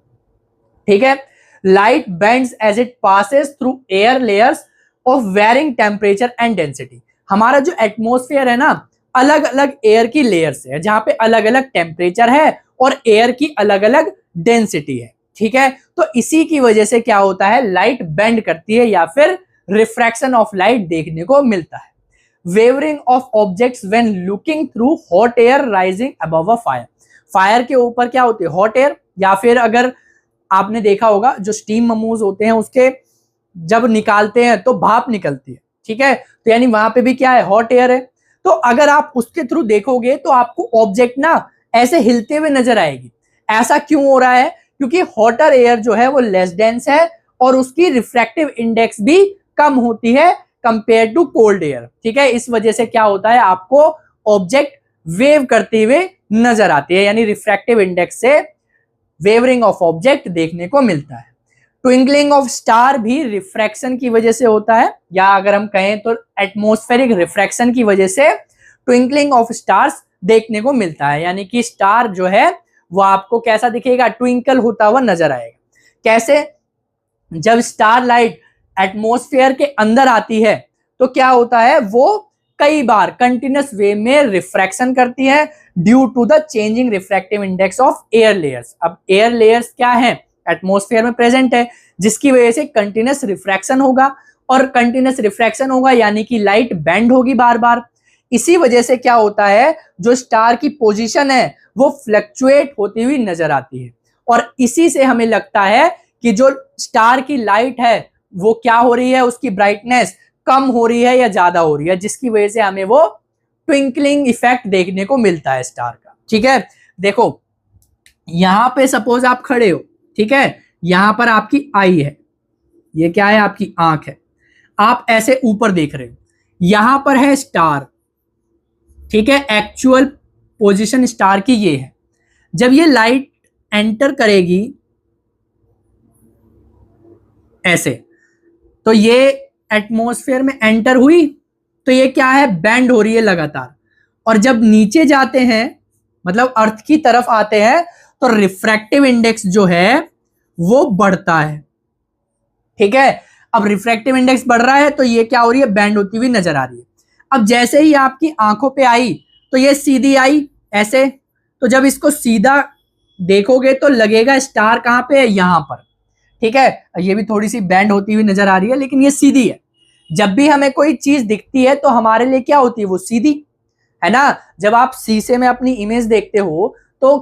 ठीक है, light bends as it passes through air layers of varying temperature and density. हमारा जो एटमॉस्फेयर है ना, अलग अलग एयर की लेयर से है, जहां पे अलग अलग टेम्परेचर है और एयर की अलग अलग डेंसिटी है। ठीक है, तो इसी की वजह से क्या होता है, लाइट बेंड करती है या फिर रिफ्रैक्शन ऑफ लाइट देखने को मिलता है। Wavering of objects when looking through hot air rising above a fire. Fire के ऊपर क्या होती है, हॉट एयर, या फिर अगर आपने देखा होगा जो स्टीम मोमोज होते हैं उसके जब निकालते हैं तो भाप निकलती है। ठीक है, तो यानी वहां पे भी क्या है, हॉट एयर है। तो अगर आप उसके थ्रू देखोगे तो आपको ऑब्जेक्ट ना ऐसे हिलते हुए नजर आएगी। ऐसा क्यों हो रहा है, क्योंकि हॉटर एयर जो है वो लेस डेंस है और उसकी रिफ्रैक्टिव इंडेक्स भी कम होती है कंपेयर टू कोल्ड एयर। ठीक है, इस वजह से क्या होता है, आपको ऑब्जेक्ट वेव करते हुए नजर आती है, यानी रिफ्रैक्टिव इंडेक्स से वेवरिंग ऑफ ऑब्जेक्ट देखने को मिलता है। ट्विंकलिंग ऑफ स्टार भी रिफ्रैक्शन की वजह से होता है, या अगर हम कहें तो एटमॉस्फेरिक रिफ्रैक्शन की वजह से ट्विंकलिंग ऑफ स्टार्स देखने को मिलता है, यानी कि स्टार जो है वो आपको कैसा दिखेगा, ट्विंकल होता हुआ नजर आएगा। कैसे, जब स्टार लाइट एटमॉस्फेयर के अंदर आती है तो क्या होता है, वो कई बार कंटिन्यूअस वे में रिफ्रैक्शन करती है due to the changing refractive index of air layers. अब एयर लेयर्स क्या है, एटमॉस्फेयर में प्रेजेंट है, जिसकी वजह से कंटिन्यूअस रिफ्रैक्शन होगा, और कंटिन्यूअस रिफ्रैक्शन होगा यानी कि लाइट बेंड होगी बार बार। इसी वजह से क्या होता है, जो स्टार की पोजीशन है वो फ्लक्चुएट होती हुई नजर आती है, और इसी से हमें लगता है कि जो स्टार की लाइट है वो क्या हो रही है, उसकी ब्राइटनेस कम हो रही है या ज्यादा हो रही है, जिसकी वजह से हमें वो ट्विंकलिंग इफेक्ट देखने को मिलता है स्टार का। ठीक है, देखो यहां पे सपोज आप खड़े हो, ठीक है, यहां पर आपकी आई है, ये क्या है, आपकी आंख है, आप ऐसे ऊपर देख रहे हो, यहां पर है स्टार। ठीक है, एक्चुअल पोजीशन स्टार की ये है। जब ये लाइट एंटर करेगी ऐसे, तो ये एटमॉस्फेयर में एंटर हुई, तो ये क्या है, बैंड हो रही है लगातार, और जब नीचे जाते हैं मतलब अर्थ की तरफ आते हैं तो रिफ्रैक्टिव इंडेक्स जो है वो बढ़ता है। ठीक है, अब रिफ्रैक्टिव इंडेक्स बढ़ रहा है तो ये क्या हो रही है, बैंड होती हुई नजर आ रही है। अब जैसे ही आपकी आंखों पे आई तो ये सीधी आई ऐसे, तो जब इसको सीधा देखोगे तो लगेगा स्टार कहां पे है, यहां पर। ठीक है, ये भी थोड़ी सी बैंड होती हुई नजर आ रही है, लेकिन ये सीधी है। जब भी हमें कोई चीज दिखती है तो हमारे लिए क्या होती है, वो सीधी है ना। जब आप शीशे में अपनी इमेज देखते हो तो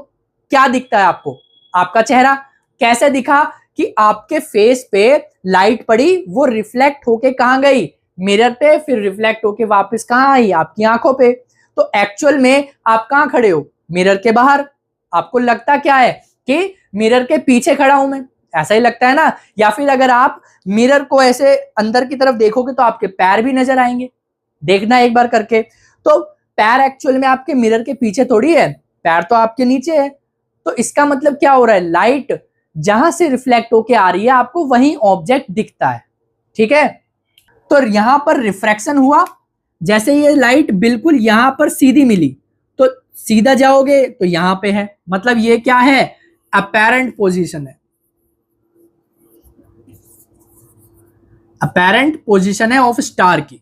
क्या दिखता है आपको, आपका चेहरा। कैसे दिखा, कि आपके फेस पे लाइट पड़ी, वो रिफ्लेक्ट होके कहां गई, मिरर पे, फिर रिफ्लेक्ट होके वापस कहां आई, आपकी आंखों पे। तो एक्चुअल में आप कहां खड़े हो, मिरर के बाहर। आपको लगता क्या है कि मिरर के पीछे खड़ा हूं मैं, ऐसा ही लगता है ना। या फिर अगर आप मिरर को ऐसे अंदर की तरफ देखोगे तो आपके पैर भी नजर आएंगे। देखना एक बार करके। तो पैर एक्चुअल में आपके मिरर के पीछे थोड़ी है, पैर तो आपके नीचे है। तो इसका मतलब क्या हो रहा है, लाइट जहां से रिफ्लेक्ट होके आ रही है आपको वहीं ऑब्जेक्ट दिखता है। ठीक है, तो यहां पर रिफ्रैक्शन हुआ, जैसे ये लाइट बिल्कुल यहां पर सीधी मिली तो सीधा जाओगे तो यहां पे है, मतलब ये क्या है, अपैरेंट पोजीशन है, अपैरेंट पोजीशन है ऑफ स्टार की।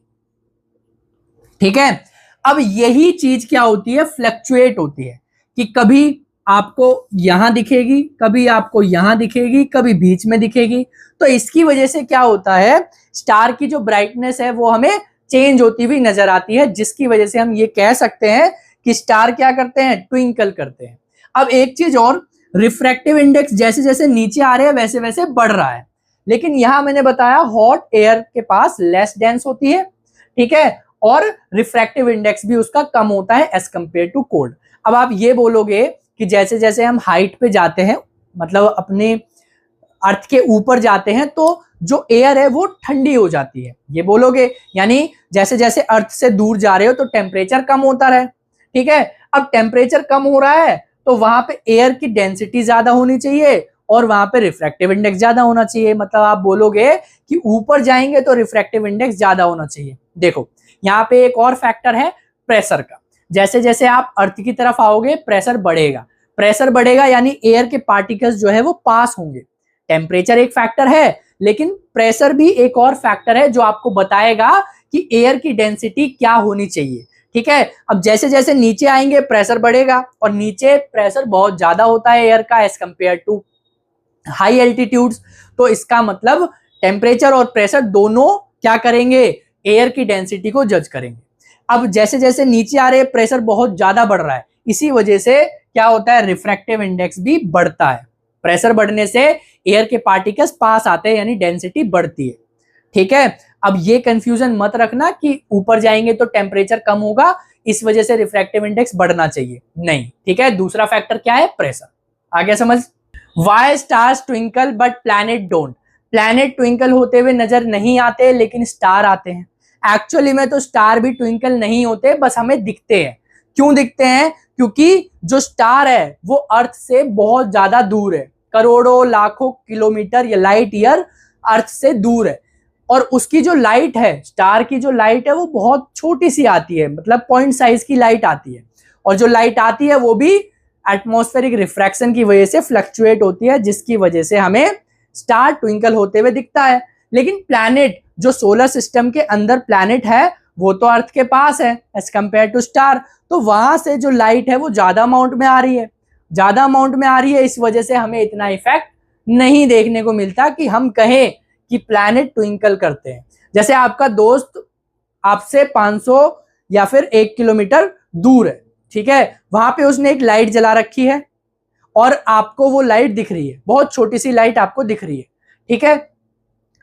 ठीक है, अब यही चीज क्या होती है, फ्लक्चुएट होती है कि कभी आपको यहां दिखेगी, कभी आपको यहां दिखेगी, कभी बीच में दिखेगी। तो इसकी वजह से क्या होता है, स्टार की जो ब्राइटनेस है वो हमें चेंज होती हुई नजर आती है, जिसकी वजह से हम ये कह सकते हैं कि स्टार क्या करते हैं, ट्विंकल करते हैं। अब एक चीज और, रिफ्रैक्टिव इंडेक्स जैसे जैसे नीचे आ रहे हैं वैसे वैसे बढ़ रहा है, लेकिन यहां मैंने बताया हॉट एयर के पास लेस डेंस होती है। ठीक है, और रिफ्रैक्टिव इंडेक्स भी उसका कम होता है एज कंपेयर टू कोल्ड। अब आप ये बोलोगे कि जैसे जैसे हम हाइट पे जाते हैं, मतलब अपने अर्थ के ऊपर जाते हैं, तो जो एयर है वो ठंडी हो जाती है, ये बोलोगे। यानी जैसे जैसे अर्थ से दूर जा रहे हो तो टेम्परेचर कम होता रहे। ठीक है, अब टेम्परेचर कम हो रहा है तो वहां पे एयर की डेंसिटी ज्यादा होनी चाहिए और वहां पे रिफ्रैक्टिव इंडेक्स ज्यादा होना चाहिए। मतलब आप बोलोगे कि ऊपर जाएंगे तो रिफ्रैक्टिव इंडेक्स ज्यादा होना चाहिए। देखो यहाँ पे एक और फैक्टर है प्रेशर का। जैसे जैसे आप अर्थ की तरफ आओगे प्रेशर बढ़ेगा, प्रेशर बढ़ेगा यानी एयर के पार्टिकल्स जो है वो पास होंगे। टेम्परेचर एक फैक्टर है, लेकिन प्रेशर भी एक और फैक्टर है जो आपको बताएगा कि एयर की डेंसिटी क्या होनी चाहिए। ठीक है, अब जैसे जैसे नीचे आएंगे प्रेशर बढ़ेगा, और नीचे प्रेशर बहुत ज्यादा होता है एयर का as compare to high altitudes. तो इसका मतलब टेम्परेचर और प्रेशर दोनों क्या करेंगे, एयर की डेंसिटी को जज करेंगे। अब जैसे जैसे नीचे आ रहे हैं प्रेशर बहुत ज्यादा बढ़ रहा है, इसी वजह से क्या होता है, रिफ्रैक्टिव इंडेक्स भी बढ़ता है। प्रेशर बढ़ने से एयर के पार्टिकल्स पास आते हैं यानी डेंसिटी बढ़ती है। ठीक है, अब ये कंफ्यूजन मत रखना कि ऊपर जाएंगे तो टेम्परेचर कम होगा इस वजह से रिफ्रैक्टिव इंडेक्स बढ़ना चाहिए, नहीं। ठीक है, दूसरा फैक्टर क्या है, प्रेशर। आ गया समझ। Why stars twinkle but planet don't, planet twinkle होते हुए नजर नहीं आते लेकिन स्टार आते हैं। एक्चुअली में तो स्टार भी ट्विंकल नहीं होते, बस हमें दिखते हैं। क्यों दिखते हैं, क्योंकि जो स्टार है वो अर्थ से बहुत ज्यादा दूर है, करोड़ों लाखों किलोमीटर या लाइट ईयर अर्थ से दूर है, और उसकी जो लाइट है, स्टार की जो लाइट है वो बहुत छोटी सी आती है, मतलब पॉइंट साइज की लाइट आती है। और जो लाइट आती है वो भी एटमॉस्फेरिक रिफ्रैक्शन की वजह से फ्लक्चुएट होती है, जिसकी वजह से हमें स्टार ट्विंकल होते हुए दिखता है। लेकिन प्लैनेट, जो सोलर सिस्टम के अंदर प्लैनेट है, वो तो अर्थ के पास है एज कंपेयर टू स्टार, तो वहां से जो लाइट है वो ज्यादा अमाउंट में आ रही है, ज्यादा अमाउंट में आ रही है, इस वजह से हमें इतना इफेक्ट नहीं देखने को मिलता कि हम कहें कि प्लैनेट ट्विंकल करते हैं। जैसे आपका दोस्त आपसे 500 या फिर 1 किलोमीटर दूर है, ठीक है, वहां पे उसने एक लाइट जला रखी है और आपको वो लाइट दिख रही है, बहुत छोटी सी लाइट आपको दिख रही है। ठीक है,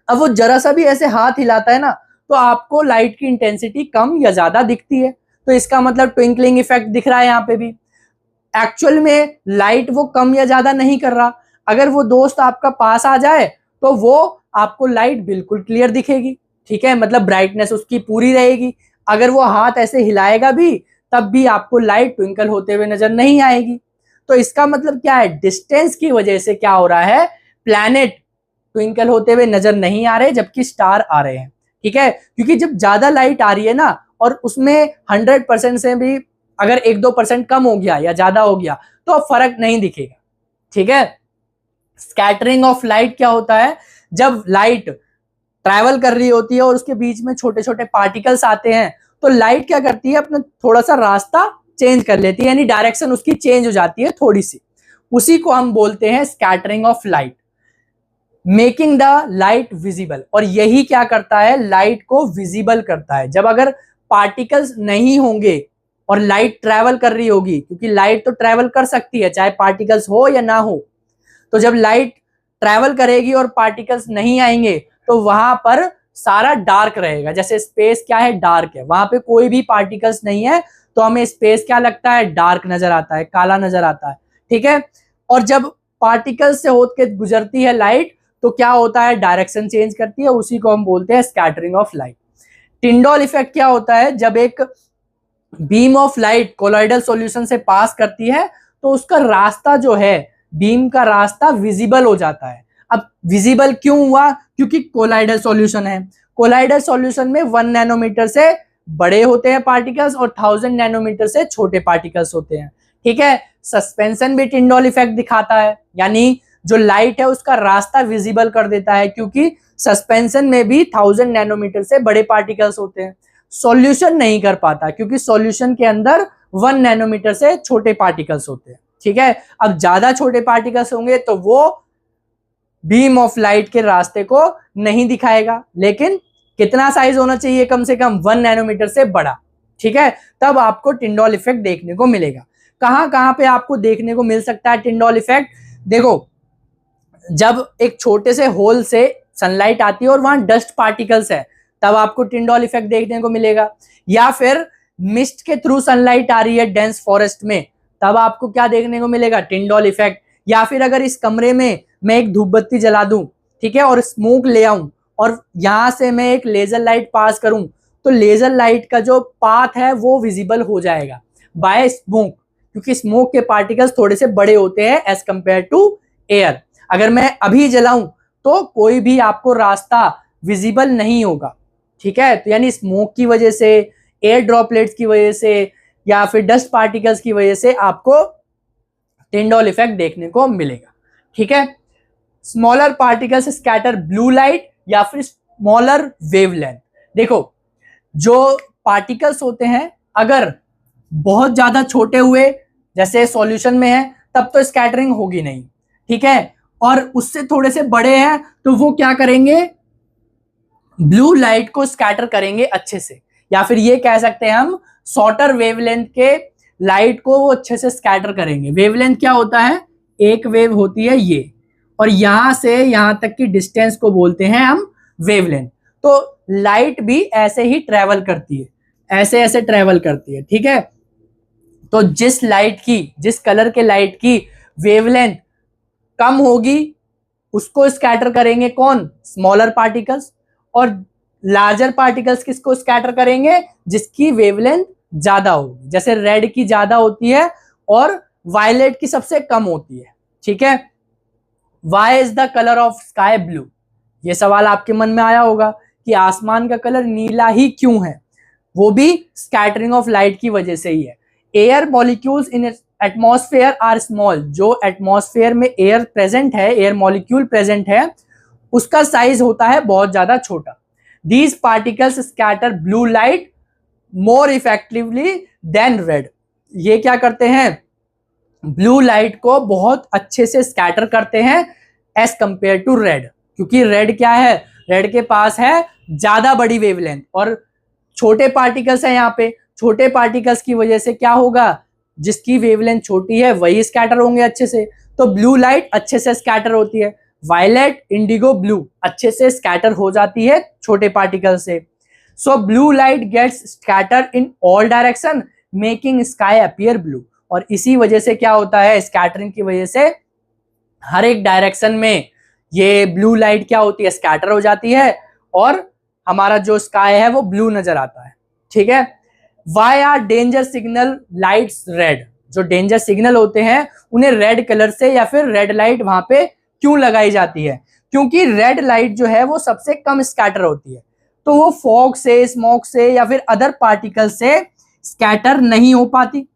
अब वो जरा सा भी ऐसे हाथ हिलाता है ना तो आपको लाइट की इंटेंसिटी कम या ज्यादा दिखती है, तो इसका मतलब ट्विंकलिंग इफेक्ट दिख रहा है यहाँ पे भी। एक्चुअल में लाइट वो कम या ज्यादा नहीं कर रहा, अगर वो दोस्त आपका पास आ जाए तो वो आपको लाइट बिल्कुल क्लियर दिखेगी। ठीक है, मतलब ब्राइटनेस उसकी पूरी रहेगी। अगर वो हाथ ऐसे हिलाएगा भी तब भी आपको लाइट ट्विंकल होते हुए नजर नहीं आएगी। तो इसका मतलब क्या है, डिस्टेंस की वजह से क्या हो रहा है, प्लैनेट ट्विंकल होते हुए नजर नहीं आ रहे जबकि स्टार आ रहे हैं। ठीक है, क्योंकि जब ज्यादा लाइट आ रही है ना और उसमें 100% से भी अगर 1-2% कम हो गया या ज्यादा हो गया तो फर्क नहीं दिखेगा। ठीक है, स्कैटरिंग ऑफ लाइट क्या होता है, जब लाइट ट्रैवल कर रही होती है और उसके बीच में छोटे छोटे पार्टिकल्स आते हैं तो लाइट क्या करती है, अपना थोड़ा सा रास्ता चेंज कर लेती है, यानी डायरेक्शन उसकी चेंज हो जाती है थोड़ी सी, उसी को हम बोलते हैं scattering of light, making the light visible. और यही क्या करता है, लाइट को विजिबल करता है। जब अगर पार्टिकल्स नहीं होंगे और लाइट ट्रैवल कर रही होगी, क्योंकि लाइट तो ट्रैवल कर सकती है चाहे पार्टिकल्स हो या ना हो, तो जब लाइट ट्रैवल करेगी और पार्टिकल्स नहीं आएंगे तो वहां पर सारा डार्क रहेगा। जैसे स्पेस क्या है, डार्क है, वहां पे कोई भी पार्टिकल्स नहीं है, तो हमें स्पेस क्या लगता है, डार्क नजर आता है, काला नजर आता है, ठीक है। और जब पार्टिकल से होकर के गुजरती है लाइट तो क्या होता है, डायरेक्शन चेंज करती है, उसी को हम बोलते हैं स्कैटरिंग ऑफ लाइट। टिंडॉल इफेक्ट क्या होता है, जब एक beam of light colloidal solution से पास करती है तो उसका रास्ता जो है, बीम का रास्ता विजिबल हो जाता है। अब विजिबल क्यों हुआ, क्योंकि कोलॉइडल सॉल्यूशन है। कोलॉइडल सॉल्यूशन में 1 नैनोमीटर से बड़े होते हैं पार्टिकल्स और 1000 नैनोमीटर से छोटे पार्टिकल्स होते हैं, ठीक है। सस्पेंशन भी टिंडॉल इफेक्ट दिखाता है, यानी जो लाइट है उसका रास्ता विजिबल कर देता है, क्योंकि सस्पेंशन में भी 1000 नैनोमीटर से बड़े पार्टिकल्स होते हैं। सॉल्यूशन नहीं कर पाता क्योंकि सॉल्यूशन के अंदर 1 नैनोमीटर से छोटे पार्टिकल्स होते हैं, ठीक है। अब ज्यादा छोटे पार्टिकल्स होंगे तो वो बीम ऑफ लाइट के रास्ते को नहीं दिखाएगा, लेकिन कितना साइज होना चाहिए, कम से कम 1 नैनोमीटर से बड़ा, ठीक है, तब आपको टिंडॉल इफेक्ट देखने को मिलेगा। कहां कहां पे आपको देखने को मिल सकता है टिंडॉल इफेक्ट, देखो जब एक छोटे से होल से सनलाइट आती है और वहां डस्ट पार्टिकल्स है तब आपको टिंडॉल इफेक्ट देखने को मिलेगा, या फिर मिस्ट के थ्रू सनलाइट आ रही है डेंस फॉरेस्ट में तब आपको क्या देखने को मिलेगा, टिंडॉल इफेक्ट। या फिर अगर इस कमरे में मैं एक धूप बत्ती जला दूं, ठीक है, और स्मोक ले आऊं और यहां से मैं एक लेजर लाइट पास करूं तो लेजर लाइट का जो पाथ है वो विजिबल हो जाएगा बाय स्मोक, क्योंकि स्मोक के पार्टिकल्स थोड़े से बड़े होते हैं एज कंपेयर टू एयर। अगर मैं अभी जलाऊं तो कोई भी आपको रास्ता विजिबल नहीं होगा, ठीक है। तो यानी स्मोक की वजह से, एयर ड्रॉपलेट्स की वजह से, या फिर डस्ट पार्टिकल्स की वजह से आपको टिंडॉल इफेक्ट देखने को मिलेगा, ठीक है। Smaller particles scatter blue light या फिर स्मॉलर वेवलेंथ। देखो जो पार्टिकल्स होते हैं अगर बहुत ज्यादा छोटे हुए जैसे सॉल्यूशन में है तब तो स्कैटरिंग होगी नहीं, ठीक है। और उससे थोड़े से बड़े हैं तो वो क्या करेंगे, ब्लू लाइट को स्कैटर करेंगे अच्छे से, या फिर ये कह सकते हैं हम शॉर्टर वेवलेंथ के लाइट को वो अच्छे से स्कैटर करेंगे। वेवलेंथ क्या होता है, एक वेव होती है ये, और यहां से यहां तक की डिस्टेंस को बोलते हैं हम वेवलेंथ। तो लाइट भी ऐसे ही ट्रेवल करती है, ऐसे ऐसे ट्रेवल करती है, ठीक है। तो जिस लाइट की, जिस कलर के लाइट की वेवलेंथ कम होगी उसको स्कैटर करेंगे कौन, स्मॉलर पार्टिकल्स, और लार्जर पार्टिकल्स किसको स्कैटर करेंगे, जिसकी वेवलेंथ ज्यादा होगी। जैसे रेड की ज्यादा होती है और वायलेट की सबसे कम होती है, ठीक है। Why is the colour of sky blue, ये सवाल आपके मन में आया होगा कि आसमान का कलर नीला ही क्यों है, वो भी स्कैटरिंग ऑफ लाइट की वजह से ही है। Air molecules in atmosphere are small, जो एटमॉस्फेयर में एयर प्रेजेंट है, एयर मॉलिक्यूल प्रेजेंट है, उसका साइज होता है बहुत ज्यादा छोटा। These particles scatter blue light more effectively than red, ये क्या करते हैं, ब्लू लाइट को बहुत अच्छे से स्कैटर करते हैं एज कंपेयर टू रेड, क्योंकि रेड क्या है, रेड के पास है ज्यादा बड़ी वेवलेंथ और छोटे पार्टिकल्स है यहाँ पे। छोटे पार्टिकल्स की वजह से क्या होगा, जिसकी वेवलेंथ छोटी है वही स्कैटर होंगे अच्छे से, तो ब्लू लाइट अच्छे से स्कैटर होती है। वायलेट, इंडिगो, ब्लू अच्छे से स्कैटर हो जाती है छोटे पार्टिकल से। So blue light gets scatter in all direction making sky appear blue, और इसी वजह से क्या होता है, स्कैटरिंग की वजह से हर एक डायरेक्शन में ये ब्लू लाइट क्या होती है, स्कैटर हो जाती है और हमारा जो स्काई है वो ब्लू नजर आता है, ठीक है। Why are danger signal lights red, जो डेंजर सिग्नल होते हैं उन्हें रेड कलर से या फिर रेड लाइट वहां पे क्यों लगाई जाती है, क्योंकि रेड लाइट जो है वो सबसे कम स्कैटर होती है, तो वो फॉग से, स्मोक से या फिर अदर पार्टिकल से स्कैटर नहीं हो पाती,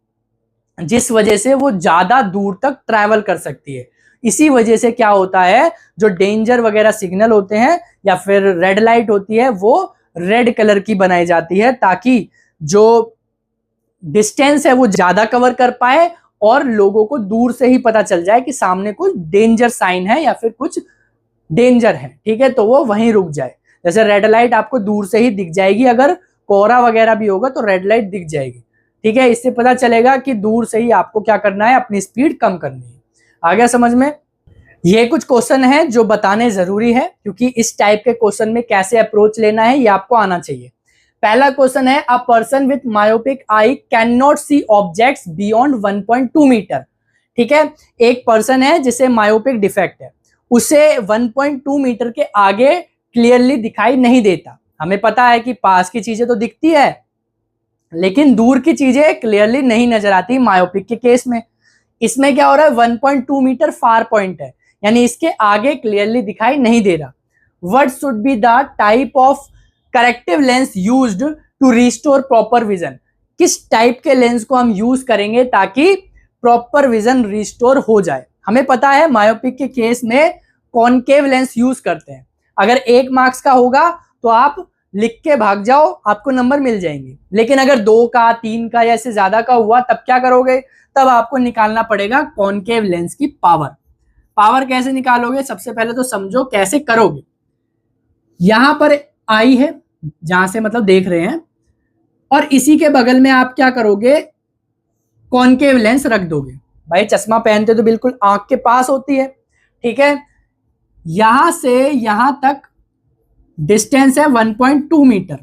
जिस वजह से वो ज्यादा दूर तक ट्रैवल कर सकती है। इसी वजह से क्या होता है, जो डेंजर वगैरह सिग्नल होते हैं या फिर रेड लाइट होती है वो रेड कलर की बनाई जाती है, ताकि जो डिस्टेंस है वो ज्यादा कवर कर पाए और लोगों को दूर से ही पता चल जाए कि सामने कुछ डेंजर साइन है या फिर कुछ डेंजर है, ठीक है, तो वो वहीं रुक जाए। जैसे रेड लाइट आपको दूर से ही दिख जाएगी, अगर कोहरा वगैरह भी होगा तो रेड लाइट दिख जाएगी, ठीक है, इससे पता चलेगा कि दूर से ही आपको क्या करना है, अपनी स्पीड कम करनी है। आ गया समझ में। ये कुछ क्वेश्चन है जो बताने जरूरी है, क्योंकि इस टाइप के क्वेश्चन में कैसे अप्रोच लेना है ये आपको आना चाहिए। पहला क्वेश्चन है a person with myopic eye can not see objects beyond 1.2 metre. ठीक है, एक पर्सन है जिसे मायोपिक डिफेक्ट है, उसे 1.2 मीटर के आगे क्लियरली दिखाई नहीं देता। हमें पता है कि पास की चीजें तो दिखती है लेकिन दूर की चीजें क्लियरली नहीं नजर आती मायोपिक के केस में। इसमें क्या हो रहा है, 1.2 मीटर फार पॉइंट है, यानी इसके आगे क्लियरली दिखाई नहीं दे रहा। What should be the type of corrective lens used to restore proper vision? किस टाइप के लेंस को हम यूज करेंगे ताकि प्रॉपर विजन रिस्टोर हो जाए? हमें पता है मायोपिक के केस में कॉनकेव लेंस यूज करते हैं। अगर 1 मार्क्स का होगा तो आप लिख के भाग जाओ, आपको नंबर मिल जाएंगे। लेकिन अगर 2 का 3 का या इससे ज्यादा का हुआ तब क्या करोगे? तब आपको निकालना पड़ेगा कॉनकेव लेंस की पावर। पावर कैसे निकालोगे? सबसे पहले तो समझो कैसे करोगे। यहां पर आई है जहां से मतलब देख रहे हैं, और इसी के बगल में आप क्या करोगे, कॉनकेव लेंस रख दोगे। भाई चश्मा पहनते तो बिल्कुल आंख के पास होती है, ठीक है। यहां से यहां तक डिस्टेंस है 1.2 मीटर,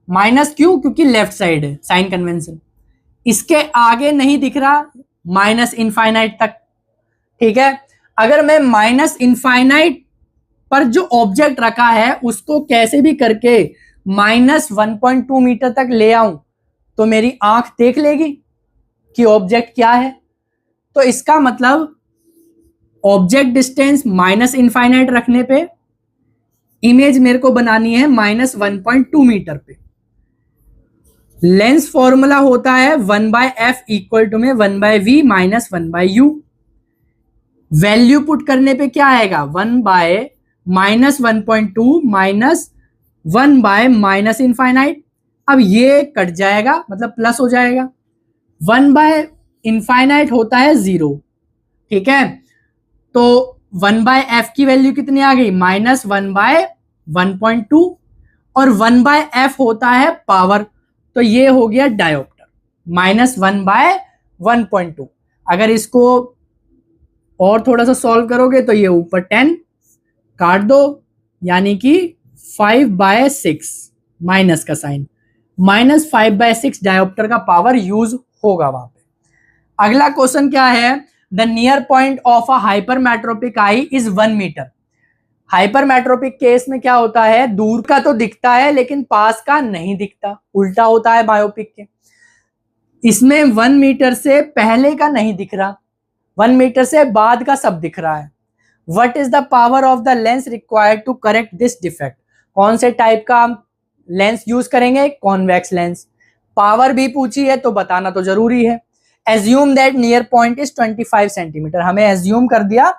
माइनस क्यों? क्योंकि लेफ्ट साइड है, साइन कन्वेंशन। इसके आगे नहीं दिख रहा, माइनस इनफाइनाइट तक, ठीक है। अगर मैं माइनस इनफाइनाइट पर जो ऑब्जेक्ट रखा है उसको कैसे भी करके माइनस 1.2 मीटर तक ले आऊं तो मेरी आंख देख लेगी कि ऑब्जेक्ट क्या है। तो इसका मतलब ऑब्जेक्ट डिस्टेंस माइनस इनफाइनाइट रखने पे इमेज मेरे को बनानी है माइनस 1.2 मीटर पे। लेंस फॉर्मूला होता है 1/f इक्वल टू में 1/v minus 1/u। Value put करने पे क्या आएगा, 1 माइनस 1.2 माइनस 1 माइनस इनफाइनाइट। अब ये कट जाएगा, मतलब प्लस हो जाएगा। 1 इनफाइनाइट होता है 0, ठीक है। तो 1/f की वैल्यू कितनी आ गई, माइनस 1/1.2, और 1/f होता है पावर, तो ये हो गया डायोप्टर, माइनस 1/1.2। अगर इसको और थोड़ा सा सॉल्व करोगे तो ये ऊपर 10 काट दो, यानी कि 5/6 माइनस का साइन, माइनस 5/6 डायोप्टर का पावर यूज होगा वहां पे। अगला क्वेश्चन क्या है, the near point of a hypermetropic eye is 1 metre. Hypermetropic case में क्या होता है, दूर का तो दिखता है लेकिन पास का नहीं दिखता, उल्टा होता है मायोपिक के। इसमें 1 मीटर से पहले का नहीं दिख रहा, 1 मीटर से बाद का सब दिख रहा है। What is the power of the lens required to correct this defect? कौन से टाइप का हम लेंस यूज करेंगे, कॉन्वेक्स लेंस। पावर भी पूछी है तो बताना तो जरूरी है। Assume that near point is 25 centimetre. हमें एज्यूम कर दिया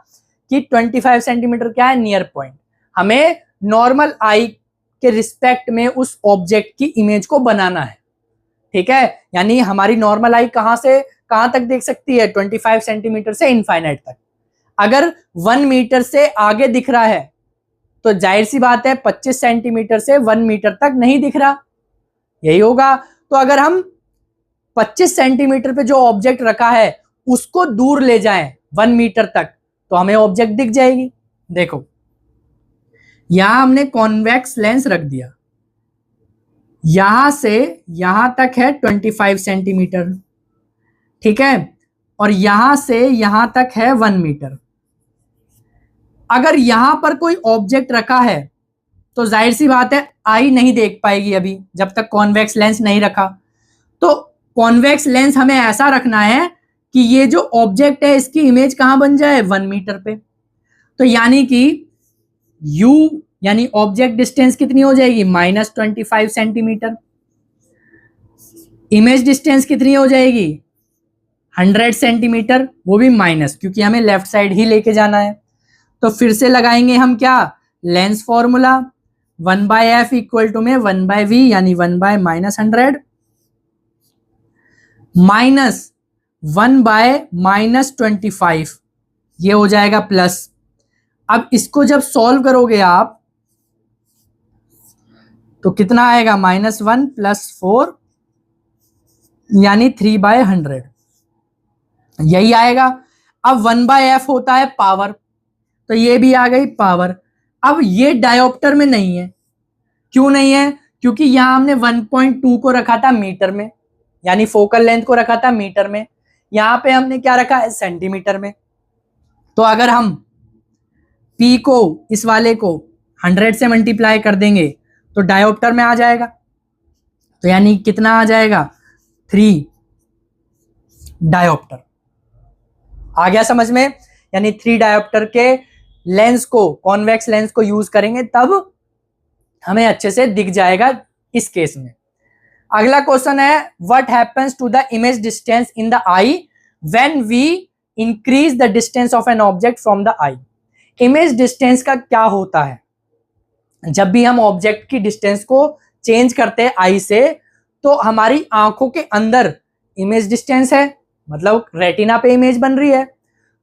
कि 25 सेंटीमीटर क्या है, नियर पॉइंट। हमें नॉर्मल आई के रिस्पेक्ट में उस ऑब्जेक्ट की इमेज को बनाना है, ठीक है। यानी हमारी नॉर्मल आई कहां से कहां तक देख सकती है, 25 सेंटीमीटर से इनफाइनाइट तक। अगर 1 मीटर से आगे दिख रहा है तो जाहिर सी बात है 25 सेंटीमीटर से 1 मीटर तक नहीं दिख रहा, यही होगा। तो अगर हम 25 सेंटीमीटर पे जो ऑब्जेक्ट रखा है उसको दूर ले जाएं 1 मीटर तक तो हमें ऑब्जेक्ट दिख जाएगी। देखो यहां हमने कॉन्वेक्स लेंस रख दिया, यहां से यहां तक है 25 सेंटीमीटर, ठीक है, और यहां से यहां तक है 1 मीटर। अगर यहां पर कोई ऑब्जेक्ट रखा है तो जाहिर सी बात है आई नहीं देख पाएगी अभी, जब तक कॉन्वेक्स लेंस नहीं रखा। तो कॉन्वेक्स लेंस हमें ऐसा रखना है कि ये जो ऑब्जेक्ट है इसकी इमेज कहां बन जाए, 1 मीटर पे। तो यानी कि u यानी ऑब्जेक्ट डिस्टेंस कितनी हो जाएगी, माइनस 25 सेंटीमीटर। इमेज डिस्टेंस कितनी हो जाएगी, 100 सेंटीमीटर, वो भी माइनस, क्योंकि हमें लेफ्ट साइड ही लेके जाना है। तो फिर से लगाएंगे हम क्या, lens formula 1/f equal to में 1/v यानी 1 माइनस 100 माइनस 1 माइनस 25, ये हो जाएगा प्लस। अब इसको जब सॉल्व करोगे आप तो कितना आएगा, -1 प्लस 4 यानी 3/100, यही आएगा। अब 1/f होता है पावर, तो ये भी आ गई पावर। अब ये डायोप्टर में नहीं है, क्यों नहीं है, क्योंकि यहां हमने 1.2 को रखा था मीटर में, यानी फोकल लेंथ को रखा था मीटर में, यहां पे हमने क्या रखा है सेंटीमीटर में। तो अगर हम P को इस वाले को 100 से मल्टीप्लाई कर देंगे तो डायोप्टर में आ जाएगा, तो यानी कितना आ जाएगा 3 डायोप्टर। आ गया समझ में? यानी 3 डायोप्टर के लेंस को, कॉन्वेक्स लेंस को यूज करेंगे तब हमें अच्छे से दिख जाएगा इस केस में। अगला क्वेश्चन है what happens to the image distance in the eye when we increase the distance of an object from the eye. Image distance का क्या होता है? जब भी हम ऑब्जेक्ट की डिस्टेंस को चेंज करते हैं आई से, तो हमारी आंखों के अंदर इमेज डिस्टेंस है, मतलब रेटिना पे इमेज बन रही है।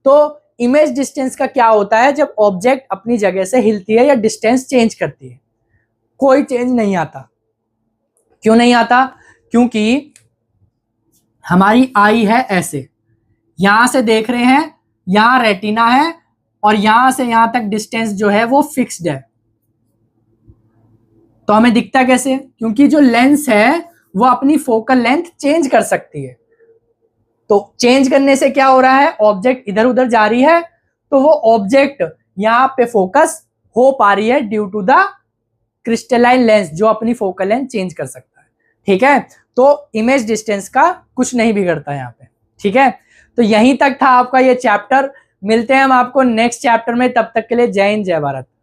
तो इमेज डिस्टेंस का क्या होता है? जब ऑब्जेक्ट अपनी जगह से हिलती है या डिस्टेंस चेंज करती है, कोई चेंज नहीं आता। क्यों नहीं आता? क्योंकि हमारी आई है ऐसे, यहां से देख रहे हैं, यहां रेटिना है और यहां से यहां तक डिस्टेंस जो है वो फिक्स्ड है। तो हमें दिखता कैसे? क्योंकि जो लेंस है वो अपनी फोकल लेंथ चेंज कर सकती है। तो चेंज करने से क्या हो रहा है? ऑब्जेक्ट इधर उधर जा रही है, तो वो ऑब्जेक्ट यहां पे फोकस हो पा रही है due to the crystalline lens जो अपनी फोकल लेंथ चेंज कर सकता है। ठीक है, तो इमेज डिस्टेंस का कुछ नहीं बिगड़ता यहाँ पे। ठीक है, तो यहीं तक था आपका ये चैप्टर। मिलते हैं हम आपको नेक्स्ट चैप्टर में, तब तक के लिए जय हिंद जय भारत।